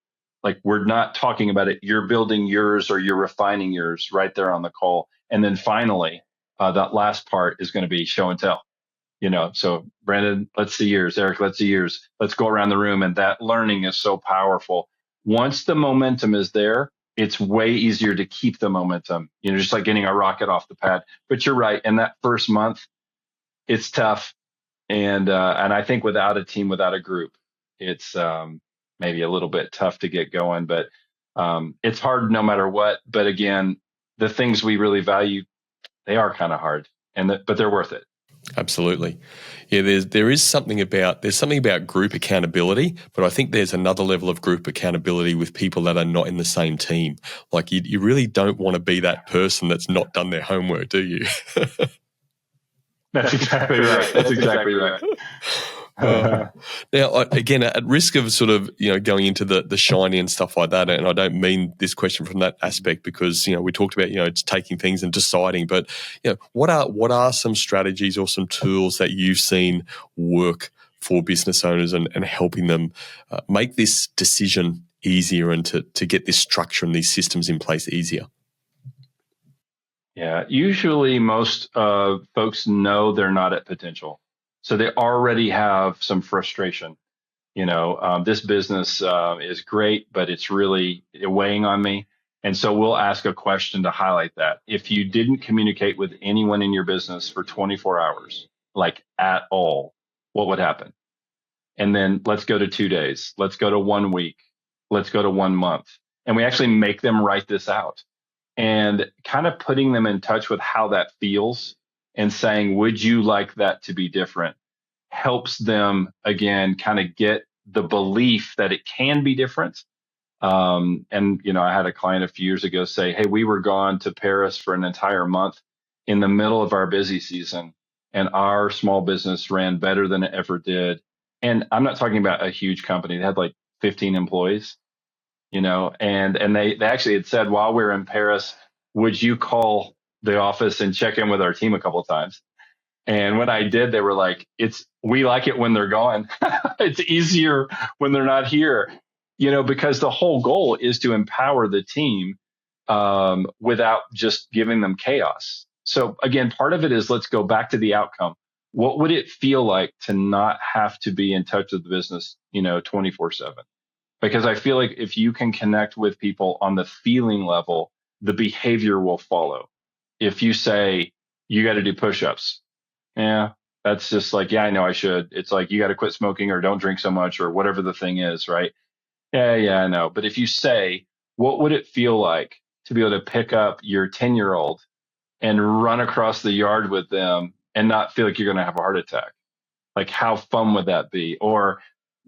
Like, we're not talking about it. You're building yours, or you're refining yours right there on the call. And then finally, that last part is going to be show and tell. So Brandon, let's see yours. Eric, let's see yours. Let's go around the room. And that learning is so powerful. Once the momentum is there, it's way easier to keep the momentum, just like getting a rocket off the pad. But you're right. In that first month, it's tough. And I think without a team, without a group, it's maybe a little bit tough to get going, but it's hard no matter what. But again, the things we really value, they are kind of hard, but they're worth it. Absolutely. Yeah, there's something about group accountability, but I think there's another level of group accountability with people that are not in the same team. Like, you really don't want to be that person that's not done their homework, do you? That's exactly right. Now, again, at risk of sort of going into the shiny and stuff like that, and I don't mean this question from that aspect, because we talked about just taking things and deciding, but what are some strategies or some tools that you've seen work for business owners and helping them make this decision easier and to get this structure and these systems in place easier? Yeah, usually most folks know they're not at potential. So they already have some frustration. This business is great, but it's really weighing on me. And so we'll ask a question to highlight that. If you didn't communicate with anyone in your business for 24 hours, like at all, what would happen? And then let's go to 2 days. Let's go to 1 week. Let's go to 1 month. And we actually make them write this out and kind of putting them in touch with how that feels and saying, would you like that to be different? Helps them, again, kind of get the belief that it can be different. I had a client a few years ago say, hey, we were gone to Paris for an entire month in the middle of our busy season, and our small business ran better than it ever did. And I'm not talking about a huge company. They had like 15 employees, and they actually had said, while we were in Paris, would you call the office and check in with our team a couple of times? And when I did, they were like, we like it when they're gone. It's easier when they're not here, because the whole goal is to empower the team without just giving them chaos. So again, part of it is, let's go back to the outcome. What would it feel like to not have to be in touch with the business, 24/7? Because I feel like if you can connect with people on the feeling level, the behavior will follow. If you say, you got to do push-ups, yeah, that's just like, yeah, I know I should. It's like, you got to quit smoking or don't drink so much or whatever the thing is, right? Yeah, I know. But if you say, what would it feel like to be able to pick up your 10-year-old and run across the yard with them and not feel like you're going to have a heart attack? Like, how fun would that be? Or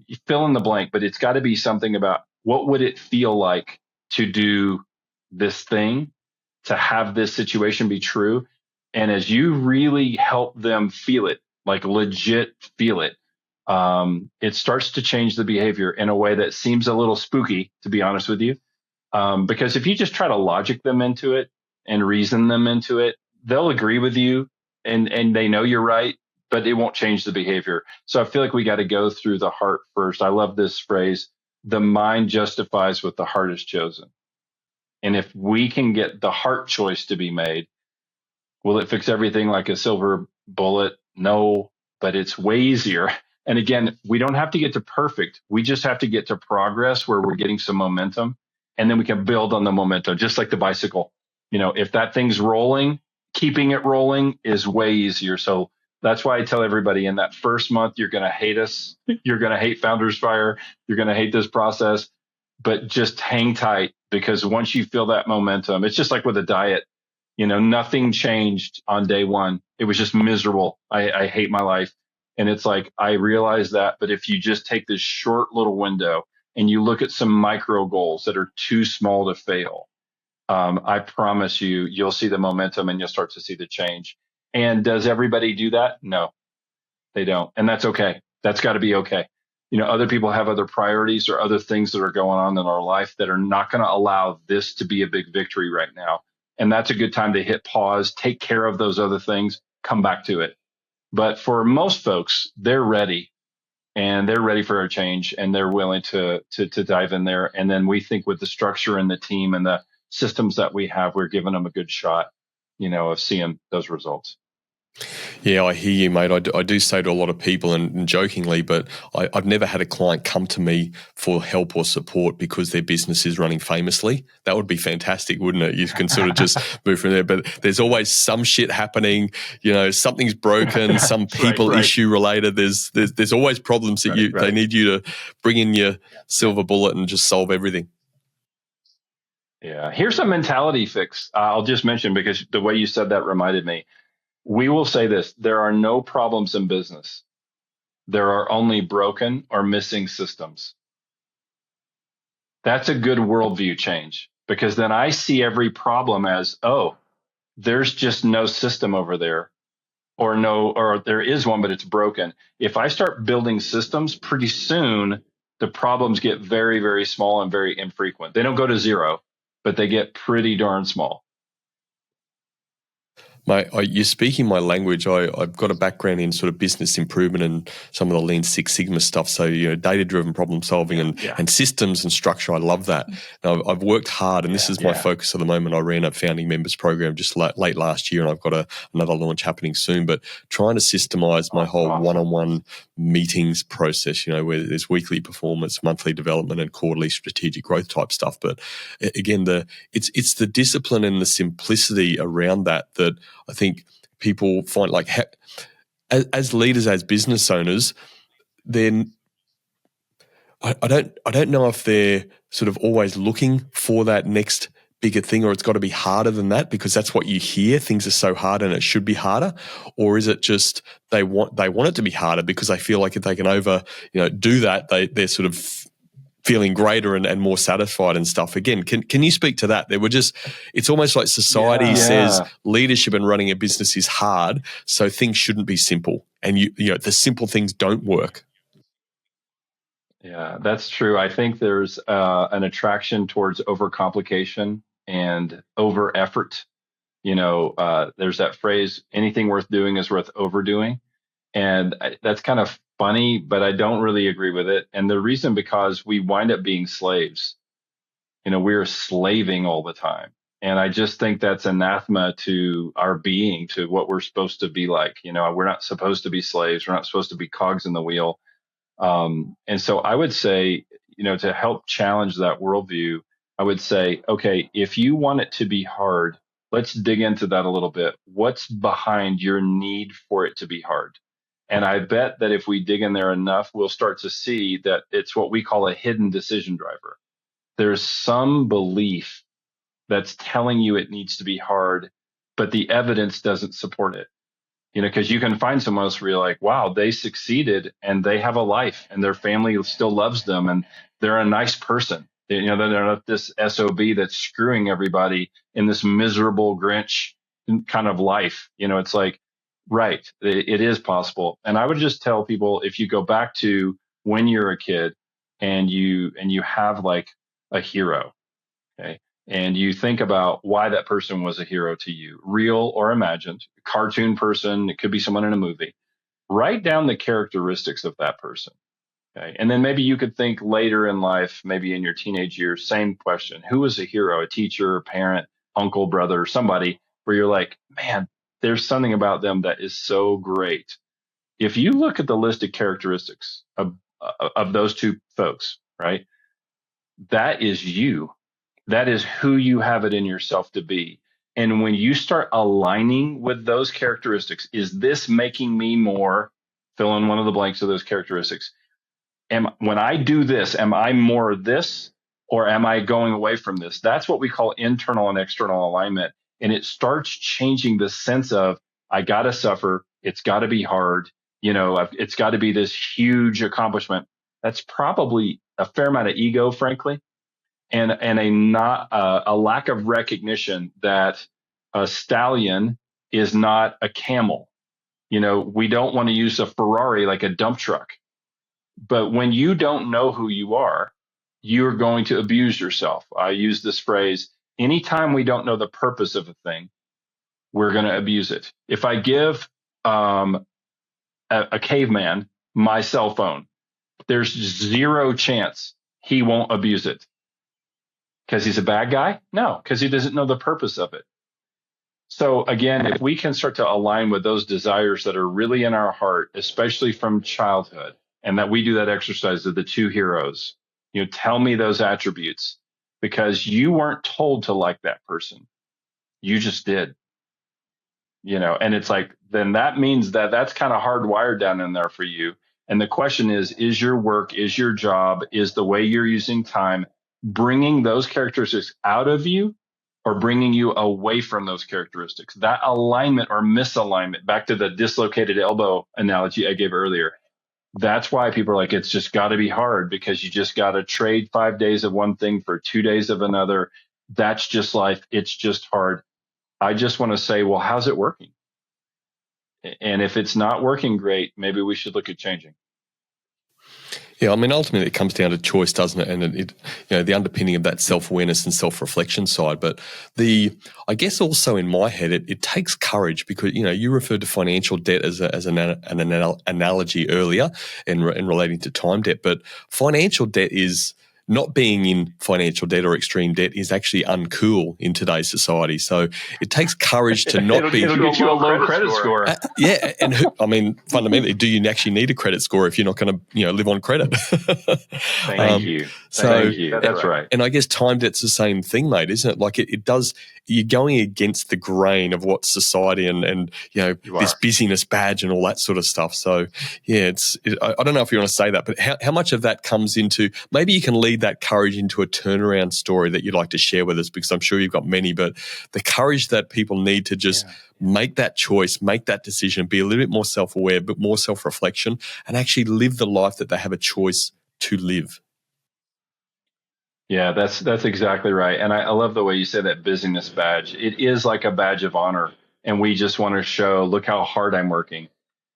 you fill in the blank, but it's got to be something about, what would it feel like to do this thing, to have this situation be true? And as you really help them feel it, like legit feel it, it starts to change the behavior in a way that seems a little spooky, to be honest with you. Because if you just try to logic them into it and reason them into it, they'll agree with you and they know you're right, but it won't change the behavior. So I feel like we got to go through the heart first. I love this phrase: the mind justifies what the heart has chosen. And if we can get the heart choice to be made, will it fix everything like a silver bullet? No, but it's way easier. And again, we don't have to get to perfect. We just have to get to progress where we're getting some momentum, and then we can build on the momentum, just like the bicycle. If that thing's rolling, keeping it rolling is way easier. So that's why I tell everybody, in that first month, you're going to hate us. You're going to hate Founders Fire. You're going to hate this process, but just hang tight, because once you feel that momentum, it's just like with a diet. Nothing changed on day one. It was just miserable. I hate my life. And it's like, I realize that, but if you just take this short little window and you look at some micro goals that are too small to fail, I promise you'll see the momentum and you'll start to see the change. And does everybody do that? No, they don't. And that's okay. That's got to be okay. Other people have other priorities or other things that are going on in our life that are not going to allow this to be a big victory right now. And that's a good time to hit pause, take care of those other things, come back to it. But for most folks, they're ready, and they're ready for a change, and they're willing to dive in there. And then we think, with the structure and the team and the systems that we have, we're giving them a good shot, of seeing those results. Yeah, I hear you, mate. I do say to a lot of people, and jokingly, but I've never had a client come to me for help or support because their business is running famously. That would be fantastic, wouldn't it? You can sort of just move from there. But there's always some shit happening. Something's broken, some people Right. issue related. There's always problems that they need you to bring in your silver bullet and just solve everything. Yeah. Here's a mentality fix I'll just mention, because the way you said that reminded me. We will say this: there are no problems in business. There are only broken or missing systems. That's a good worldview change, because then I see every problem as, oh, there's just no system over there, or there is one, but it's broken. If I start building systems, pretty soon the problems get very, very small and very infrequent. They don't go to zero, but they get pretty darn small. You're speaking my language. I've got a background in sort of business improvement and some of the Lean Six Sigma stuff. So, data-driven problem solving and systems and structure. I love that. And I've worked hard, and this is my focus at the moment. I ran a founding members program just late last year, and I've got another launch happening soon. But trying to systemize my whole one-on-one meetings process, where there's weekly performance, monthly development, and quarterly strategic growth type stuff. But again, it's the discipline and the simplicity around that I think people find, like, as leaders, as business owners, then I don't know if they're sort of always looking for that next bigger thing, or it's got to be harder than that because that's what you hear. Things are so hard and it should be harder, or is it just they want it to be harder because they feel like if they can do that, they're sort of feeling greater and more satisfied and stuff. Again, can you speak to that? It's almost like society says leadership and running a business is hard, so things shouldn't be simple. And the simple things don't work. Yeah, that's true. I think there's an attraction towards overcomplication and over effort. There's that phrase, anything worth doing is worth overdoing. And that's kind of funny, but I don't really agree with it. And the reason, because we wind up being slaves. We're slaving all the time. And I just think that's anathema to our being, to what we're supposed to be like. We're not supposed to be slaves. We're not supposed to be cogs in the wheel. And so I would say, to help challenge that worldview, I would say, okay, if you want it to be hard, let's dig into that a little bit. What's behind your need for it to be hard? And I bet that if we dig in there enough, we'll start to see that it's what we call a hidden decision driver. There's some belief that's telling you it needs to be hard, but the evidence doesn't support it. Because you can find someone else where you're like, wow, they succeeded and they have a life and their family still loves them and they're a nice person. They're not this SOB that's screwing everybody in this miserable Grinch kind of life. It's like, right, it is possible. And I would just tell people, if you go back to when you're a kid and you have like a hero, okay, and you think about why that person was a hero to you, real or imagined, cartoon person, it could be someone in a movie. Write down the characteristics of that person. Okay. And then maybe you could think later in life, maybe in your teenage years, same question. Who was a hero? A teacher, a parent, uncle, brother, somebody where you're like, man, there's something about them that is so great. If you look at the list of characteristics of those two folks, right, that is you. That is who you have it in yourself to be. And when you start aligning with those characteristics, is this making me more, fill in one of the blanks of those characteristics? When I do this, am I more this, or am I going away from this? That's what we call internal and external alignment. And it starts changing the sense of, I got to suffer. It's got to be hard. It's got to be this huge accomplishment. That's probably a fair amount of ego, frankly. And a lack of recognition that a stallion is not a camel. We don't want to use a Ferrari like a dump truck. But when you don't know who you are, you're going to abuse yourself. I use this phrase, anytime we don't know the purpose of a thing, we're going to abuse it. If I give a caveman my cell phone, there's zero chance he won't abuse it. Because he's a bad guy? No, because he doesn't know the purpose of it. So again, if we can start to align with those desires that are really in our heart, especially from childhood, and that we do that exercise of the two heroes, tell me those attributes, because you weren't told to like that person. You just did. And it's like, then that means that that's kind of hardwired down in there for you. And the question is your work, is your job, is the way you're using time bringing those characteristics out of you or bringing you away from those characteristics? That alignment or misalignment, back to the dislocated elbow analogy I gave earlier. That's why people are like, it's just got to be hard, because you just got to trade 5 days of one thing for 2 days of another. That's just life. It's just hard. I just want to say, well, how's it working? And if it's not working great, maybe we should look at changing. Yeah, I mean, ultimately it comes down to choice, doesn't it? And the underpinning of that self-awareness and self-reflection side. But I guess also in my head, it takes courage because, you referred to financial debt as an analogy earlier in relating to time debt. But financial debt is not being in financial debt or extreme debt is actually uncool in today's society. So it takes courage to not be. It'll get you a low credit score. Yeah, and fundamentally, do you actually need a credit score if you're not going to, live on credit? Thank you. Thank you. That's right. And I guess time debt's the same thing, mate, isn't it? Like it does. You're going against the grain of what society and this busyness badge and all that sort of stuff. So yeah, I don't know if you want to say that, but how much of that comes into, maybe you can lead that courage into a turnaround story that you'd like to share with us, because I'm sure you've got many, but the courage that people need to just make that choice, make that decision, be a little bit more self-aware, but more self-reflection, and actually live the life that they have a choice to live. Yeah, that's exactly right. And I love the way you say that busyness badge. It is like a badge of honor. And we just want to show, look how hard I'm working.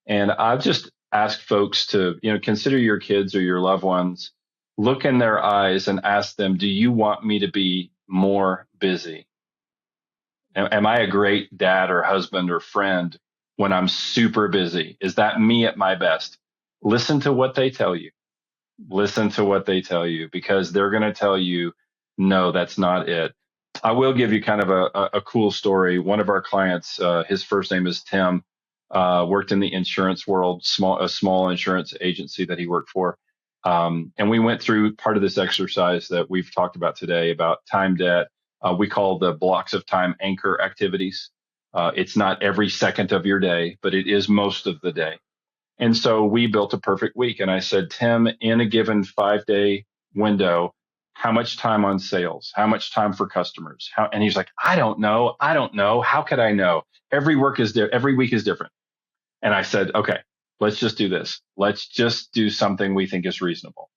And I've just asked folks to, consider your kids or your loved ones, look in their eyes and ask them, do you want me to be more busy? Am I a great dad or husband or friend when I'm super busy? Is that me at my best? Listen to what they tell you. Listen to what they tell you, because they're going to tell you, no, that's not it. I will give you kind of a cool story. One of our clients, his first name is Tim, worked in the insurance world, a small insurance agency that he worked for. And we went through part of this exercise that we've talked about today about time debt. We call the blocks of time anchor activities. It's not every second of your day, but it is most of the day. And so we built a perfect week. And I said, Tim, in a given 5-day window, how much time on sales? How much time for customers? And he's like, I don't know. How could I know? Every week is different. And I said, okay, let's just do this. Let's just do something we think is reasonable.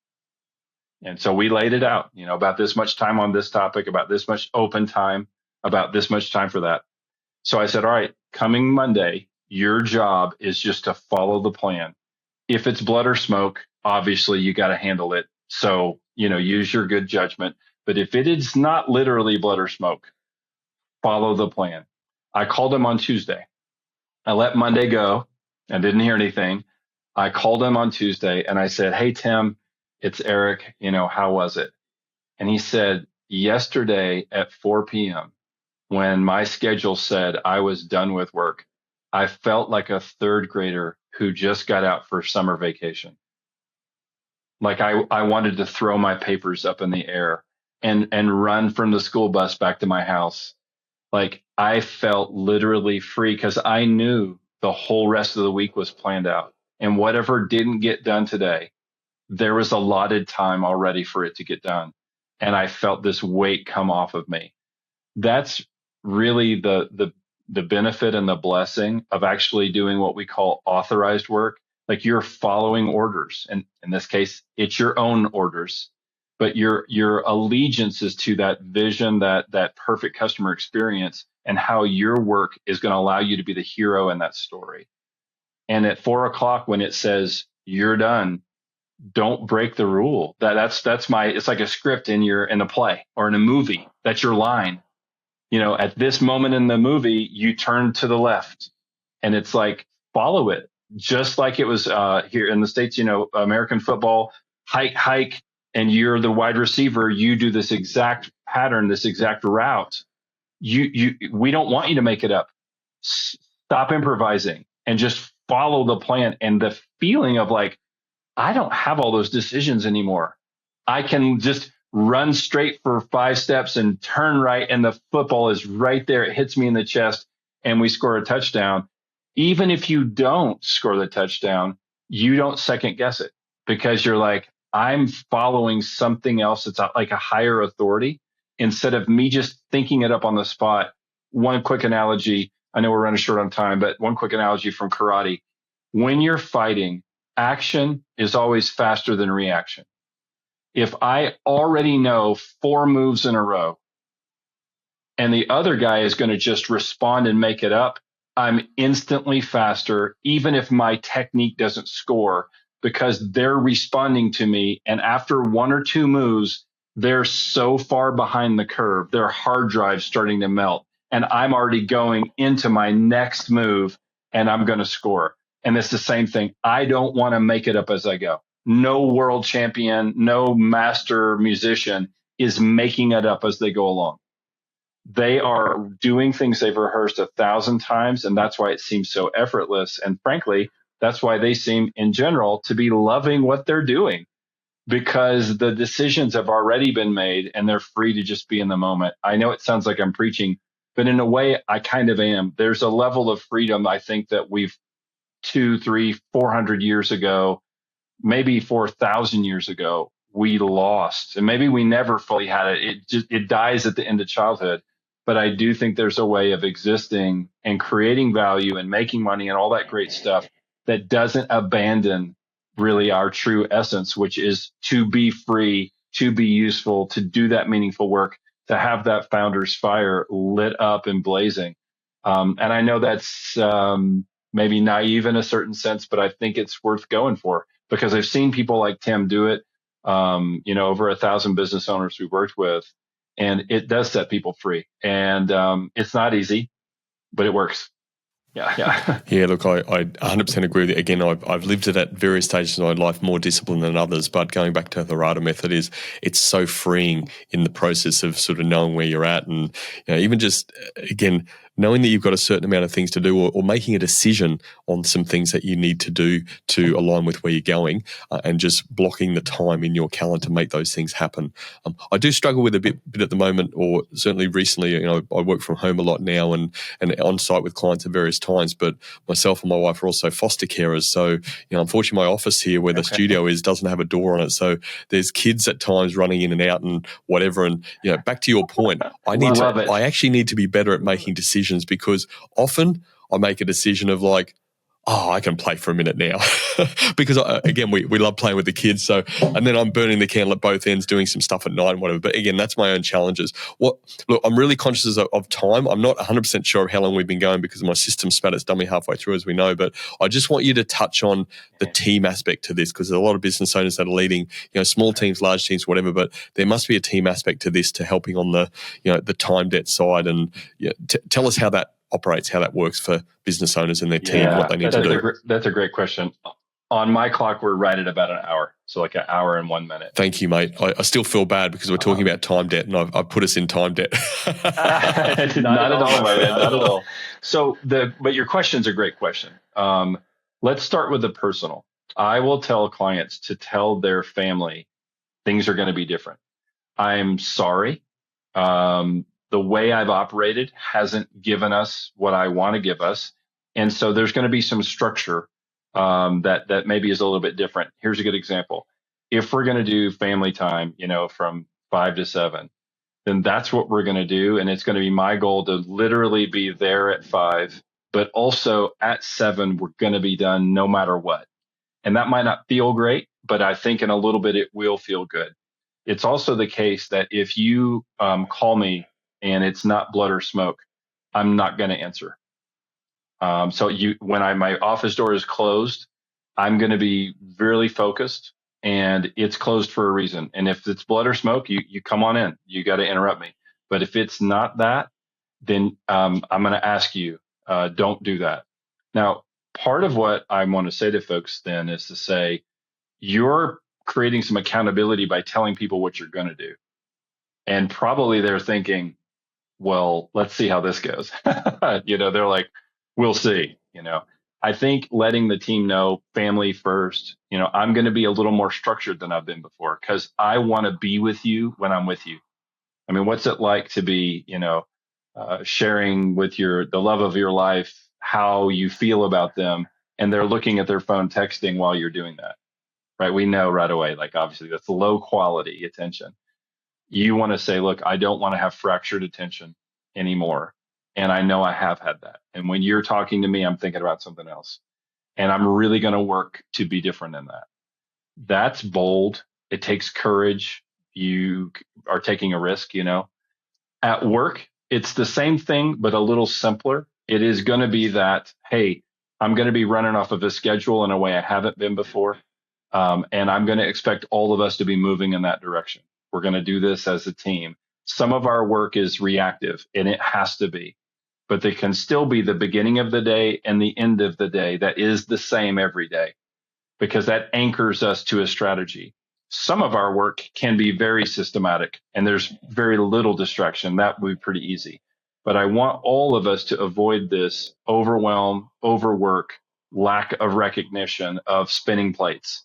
And so we laid it out, about this much time on this topic, about this much open time, about this much time for that. So I said, all right, coming Monday, your job is just to follow the plan. If it's blood or smoke, obviously you got to handle it. So, use your good judgment. But if it is not literally blood or smoke, follow the plan. I called him on Tuesday. I let Monday go. I didn't hear anything. I called him on Tuesday and I said, hey, Tim, it's Eric. How was it? And he said, yesterday at 4 p.m., when my schedule said I was done with work, I felt like a third grader who just got out for summer vacation. Like I wanted to throw my papers up in the air and run from the school bus back to my house. Like I felt literally free because I knew the whole rest of the week was planned out. And whatever didn't get done today, there was allotted time already for it to get done. And I felt this weight come off of me. That's really the benefit and the blessing of actually doing what we call authorized work. Like you're following orders, and in this case, it's your own orders, but your allegiance is to that vision, that perfect customer experience, and how your work is going to allow you to be the hero in that story. And at 4 o'clock, when it says you're done, don't break the rule. That's it's like a script in a play or in a movie. That's your line. At this moment in the movie, you turn to the left, and it's like, follow it. Just like it was here in the States, American football, hike, and you're the wide receiver. You do this exact pattern, this exact route. We don't want you to make it up. Stop improvising and just follow the plan. And the feeling of like, I don't have all those decisions anymore. I can just run straight for 5 steps and turn right, and the football is right there. It hits me in the chest, and we score a touchdown. Even if you don't score the touchdown, you don't second guess it because you're like, I'm following something else that's like a higher authority instead of me just thinking it up on the spot. One quick analogy. I know we're running short on time, but one quick analogy from karate. When you're fighting, action is always faster than reaction. If I already know 4 moves in a row and the other guy is going to just respond and make it up, I'm instantly faster. Even if my technique doesn't score, because they're responding to me. And after one or two moves, they're so far behind the curve, their hard drive's starting to melt. And I'm already going into my next move and I'm going to score. And it's the same thing. I don't want to make it up as I go. No world champion, no master musician is making it up as they go along. They are doing things they've rehearsed 1,000 times, and that's why it seems so effortless. And frankly, that's why they seem in general to be loving what they're doing, because the decisions have already been made and they're free to just be in the moment. I know it sounds like I'm preaching, but in a way I kind of am. There's a level of freedom I think that we've 200, 300, 400 years ago, maybe 4,000 years ago, we lost, and maybe we never fully had it. It dies at the end of childhood. But I do think there's a way of existing and creating value and making money and all that great stuff that doesn't abandon really our true essence, which is to be free, to be useful, to do that meaningful work, to have that founder's fire lit up and blazing. And I know that's maybe naive in a certain sense, but I think it's worth going for, because I've seen people like Tim do it. Over 1,000 business owners we worked with, and it does set people free. And it's not easy, but it works. Yeah. Yeah, look, I 100% agree with you. Again, I've lived it at various stages of my life, more disciplined than others, but going back to the RADA method, it's so freeing in the process of sort of knowing where you're at, and even just, again, knowing that you've got a certain amount of things to do, or making a decision on some things that you need to do to align with where you're going, and just blocking the time in your calendar to make those things happen. I do struggle with a bit at the moment, or certainly recently. I work from home a lot now and on site with clients at various times, but myself and my wife are also foster carers. So, unfortunately, my office here where the studio is doesn't have a door on it. So there's kids at times running in and out and whatever. And, back to your point, I actually need to be better at making decisions, because often I make a decision of like, oh, I can play for a minute now. Because, again, we love playing with the kids. So, and then I'm burning the candle at both ends, doing some stuff at night and whatever. But again, that's my own challenges. Look, I'm really conscious of time. I'm not 100% sure of how long we've been going, because my system spat its dummy halfway through, as we know. But I just want you to touch on the team aspect to this, because there's a lot of business owners that are leading, small teams, large teams, whatever. But there must be a team aspect to this, to helping on the, the time debt side. And tell us how that operates, how that works for business owners and their team, what they need to do. That's a great question. On my clock, we're right at about an hour. So like an hour and 1 minute. Thank you, mate. I still feel bad because we're talking about time debt, and I've put us in time debt. Not at all, my man. Not at all. So but your question's a great question. Let's start with the personal. I will tell clients to tell their family things are going to be different. I'm sorry. The way I've operated hasn't given us what I want to give us. And so there's going to be some structure that maybe is a little bit different. Here's a good example. If we're going to do family time, from 5 to 7, then that's what we're going to do. And it's going to be my goal to literally be there at 5, but also at 7, we're going to be done no matter what. And that might not feel great, but I think in a little bit it will feel good. It's also the case that if you call me and it's not blood or smoke, I'm not going to answer. So when my office door is closed, I'm going to be really focused, and it's closed for a reason. And if it's blood or smoke, you come on in. You got to interrupt me. But if it's not that, then I'm going to ask you, don't do that. Now, part of what I want to say to folks then is to say, you're creating some accountability by telling people what you're going to do. And probably they're thinking, well, let's see how this goes. They're like, we'll see. I think letting the team know, family first, I'm going to be a little more structured than I've been before, because I want to be with you when I'm with you. I mean, what's it like to be, sharing with the love of your life, how you feel about them, and they're looking at their phone texting while you're doing that, right? We know right away, like, obviously that's low quality attention. You want to say, look, I don't want to have fractured attention anymore. And I know I have had that. And when you're talking to me, I'm thinking about something else. And I'm really going to work to be different in that. That's bold. It takes courage. You are taking a risk, At work, it's the same thing, but a little simpler. It is going to be that, hey, I'm going to be running off of a schedule in a way I haven't been before. And I'm going to expect all of us to be moving in that direction. We're going to do this as a team. Some of our work is reactive, and it has to be, but they can still be the beginning of the day and the end of the day that is the same every day, because that anchors us to a strategy. Some of our work can be very systematic and there's very little distraction. That would be pretty easy. But I want all of us to avoid this overwhelm, overwork, lack of recognition of spinning plates.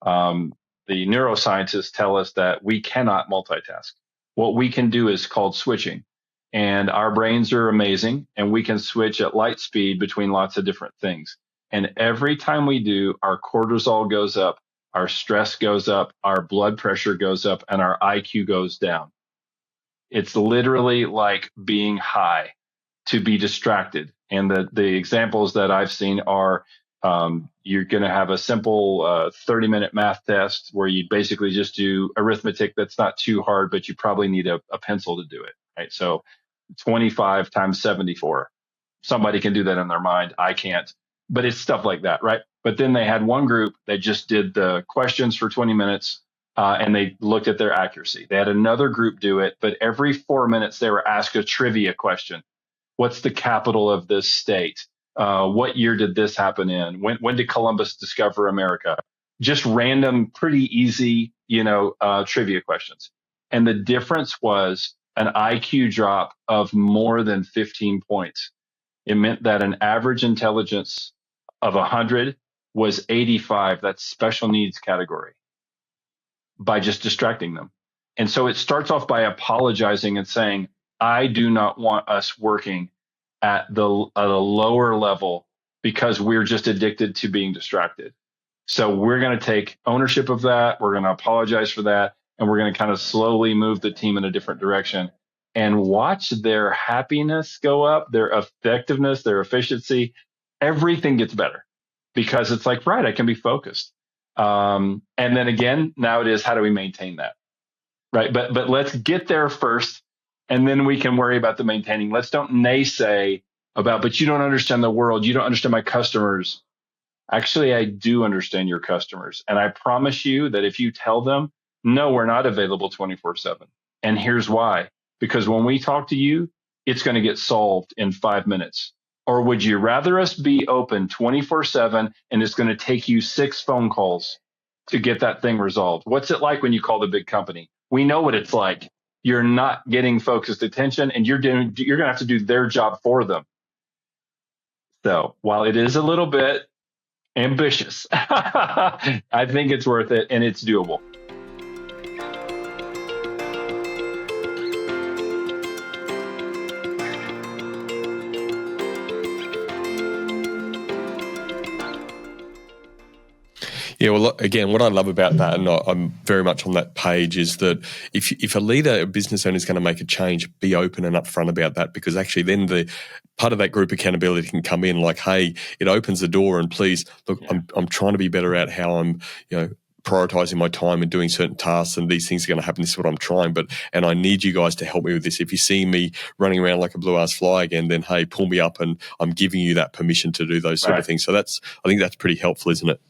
The neuroscientists tell us that we cannot multitask. What we can do is called switching. And our brains are amazing, and we can switch at light speed between lots of different things. And every time we do, our cortisol goes up, our stress goes up, our blood pressure goes up, and our IQ goes down. It's literally like being high to be distracted. And the examples that I've seen are you're going to have a simple 30-minute math test where you basically just do arithmetic that's not too hard, but you probably need a pencil to do it, right? So 25 times 74. Somebody can do that in their mind. I can't. But it's stuff like that, right? But then they had one group that just did the questions for 20 minutes and they looked at their accuracy. They had another group do it, but every 4 minutes they were asked a trivia question. What's the capital of this state? What year did this happen in? When did Columbus discover America? Just random, pretty easy, trivia questions. And the difference was an IQ drop of more than 15 points. It meant that an average intelligence of 100 was 85, that's special needs category, by just distracting them. And so it starts off by apologizing and saying, I do not want us working at a lower level because we're just addicted to being distracted. So we're going to take ownership of that. We're going to apologize for that. And we're going to kind of slowly move the team in a different direction and watch their happiness go up, their effectiveness, their efficiency. Everything gets better because it's like, right, I can be focused. And then again, now it is, how do we maintain that? Right. But let's get there first, and then we can worry about the maintaining. Let's don't naysay about, but you don't understand the world. You don't understand my customers. Actually, I do understand your customers. And I promise you that if you tell them, no, we're not available 24/7. And here's why. Because when we talk to you, it's going to get solved in 5 minutes. Or would you rather us be open 24/7 and it's going to take you 6 phone calls to get that thing resolved? What's it like when you call the big company? We know what it's like. You're not getting focused attention and you're going to have to do their job for them. So while it is a little bit ambitious, I think it's worth it and it's doable. Yeah, well, again, what I love about that, and I'm very much on that page, is that if a leader, a business owner is going to make a change, be open and upfront about that, because actually then the part of that group accountability can come in like, hey, it opens the door, and please, look, yeah. I'm trying to be better at how I'm, prioritizing my time and doing certain tasks, and these things are going to happen. This is what I'm trying, and I need you guys to help me with this. If you see me running around like a blue-ass fly again, then hey, pull me up, and I'm giving you that permission to do those sort of things. So I think that's pretty helpful, isn't it?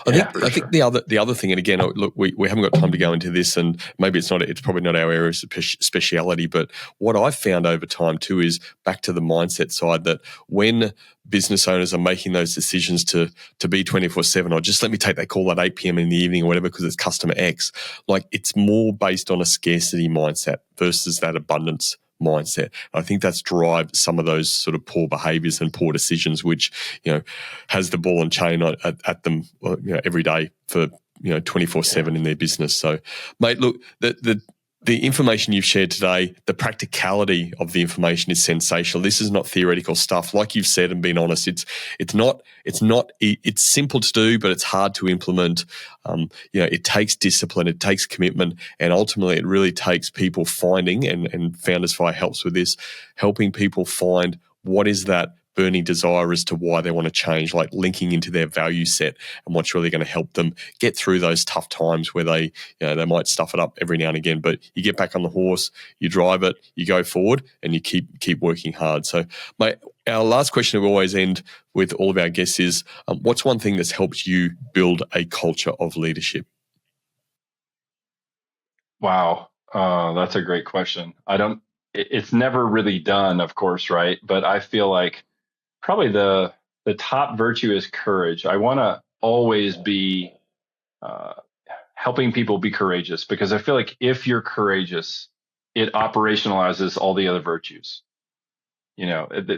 I think the other thing, and again, look, we haven't got time to go into this, and maybe it's probably not our area of speciality, but what I've found over time too is back to the mindset side, that when business owners are making those decisions to be 24/7, or just let me take that call at 8 p.m. in the evening or whatever because it's customer X, like it's more based on a scarcity mindset versus that abundance mindset. I think that's drives some of those sort of poor behaviors and poor decisions, which, has the ball and chain at them, every day for, 24/7 in their business. So, mate, look, the information you've shared today, the practicality of the information is sensational. This is not theoretical stuff. Like you've said and been honest, it's simple to do, but it's hard to implement. It takes discipline, it takes commitment, and ultimately it really takes people finding, and Founders Fire helps with this, helping people find what is that burning desire as to why they want to change, like linking into their value set and what's really going to help them get through those tough times where they might stuff it up every now and again, but you get back on the horse, you drive it, you go forward, and you keep working hard. So, mate, our last question we always end with all of our guests is, what's one thing that's helped you build a culture of leadership? Wow. That's a great question. It's never really done, of course, right? But I feel like probably the top virtue is courage. I want to always be uh, helping people be courageous, because I feel like if you're courageous, it operationalizes all the other virtues.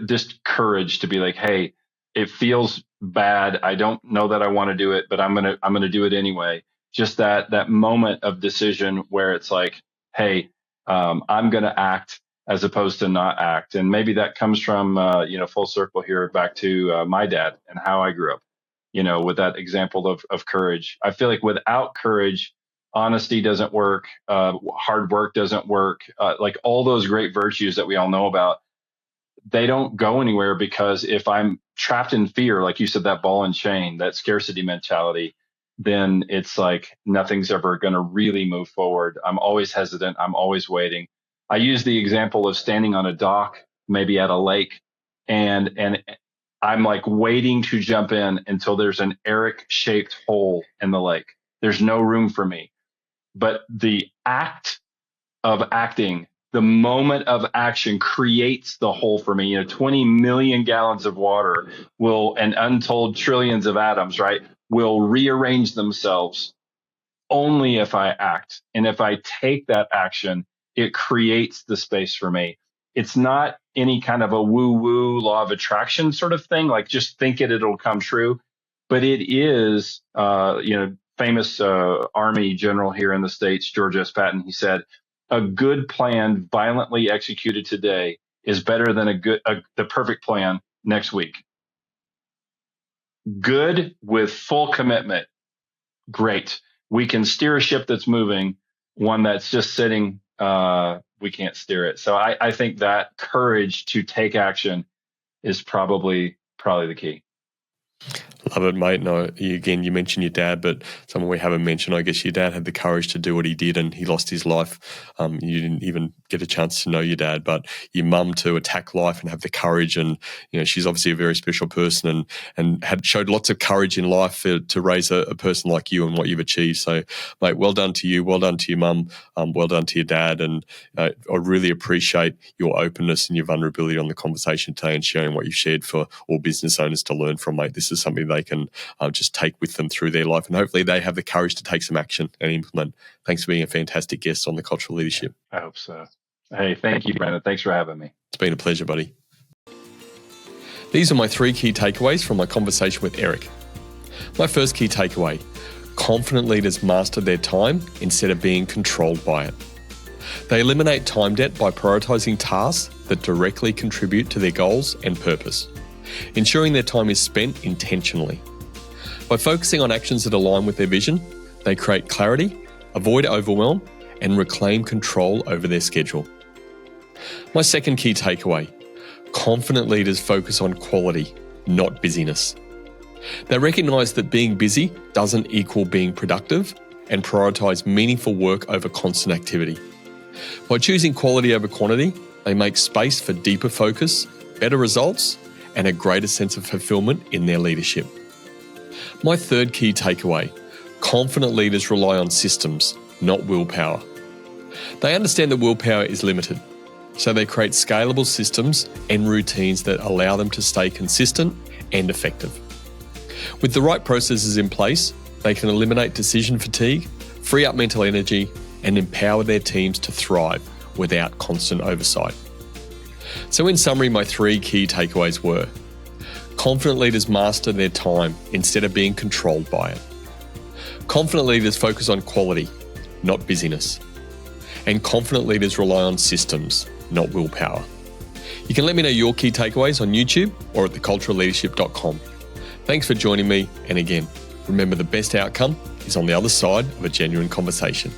Just courage to be like, hey, it feels bad. I don't know that I want to do it, but I'm gonna do it anyway. Just that moment of decision where it's like, hey, I'm gonna act as opposed to not act. And maybe that comes from full circle here back to my dad and how I grew up. With that example of courage. I feel like without courage, honesty doesn't work. Hard work doesn't work. Like all those great virtues that we all know about, they don't go anywhere, because if I'm trapped in fear, like you said, that ball and chain, that scarcity mentality, then it's like nothing's ever going to really move forward. I'm always hesitant. I'm always waiting. I use the example of standing on a dock, maybe at a lake, and I'm like waiting to jump in until there's an Eric shaped hole in the lake. There's no room for me. But the act of acting, the moment of action creates the hole for me. 20 million gallons of water and untold trillions of atoms, right, will rearrange themselves only if I act. And if I take that action, it creates the space for me. It's not any kind of a woo-woo law of attraction sort of thing, like just think it'll come true. But it is, famous Army general here in the States, George S. Patton, he said, a good plan violently executed today is better than the perfect plan next week. Good with full commitment. Great. We can steer a ship that's moving. One that's just sitting, we can't steer it. So I think that courage to take action is probably the key. Love it, mate. No, you mentioned your dad, but someone we haven't mentioned, I guess your dad had the courage to do what he did, and he lost his life. You didn't even get a chance to know your dad, but your mum to attack life and have the courage, and she's obviously a very special person and had showed lots of courage in life to raise a person like you and what you've achieved. So, mate, well done to you, well done to your mum, well done to your dad, and I really appreciate your openness and your vulnerability on the conversation today and sharing what you've shared for all business owners to learn from, mate. This is something they can just take with them through their life, and hopefully they have the courage to take some action and implement. Thanks for being a fantastic guest on the Cultural Leadership. I hope so. Hey, thank you, Brandon. Thanks for having me. It's been a pleasure, buddy. These are my 3 key takeaways from my conversation with Eric. My first key takeaway: confident leaders master their time instead of being controlled by it. They eliminate time debt by prioritising tasks that directly contribute to their goals and purpose, ensuring their time is spent intentionally. By focusing on actions that align with their vision, they create clarity, avoid overwhelm, and reclaim control over their schedule. My second key takeaway: confident leaders focus on quality, not busyness. They recognise that being busy doesn't equal being productive and prioritise meaningful work over constant activity. By choosing quality over quantity, they make space for deeper focus, better results, and a greater sense of fulfillment in their leadership. My third key takeaway: confident leaders rely on systems, not willpower. They understand that willpower is limited, so they create scalable systems and routines that allow them to stay consistent and effective. With the right processes in place, they can eliminate decision fatigue, free up mental energy, and empower their teams to thrive without constant oversight. So in summary, my 3 key takeaways were: confident leaders master their time instead of being controlled by it. Confident leaders focus on quality, not busyness. And confident leaders rely on systems, not willpower. You can let me know your key takeaways on YouTube or at theculturalleadership.com. Thanks for joining me, and again, remember, the best outcome is on the other side of a genuine conversation.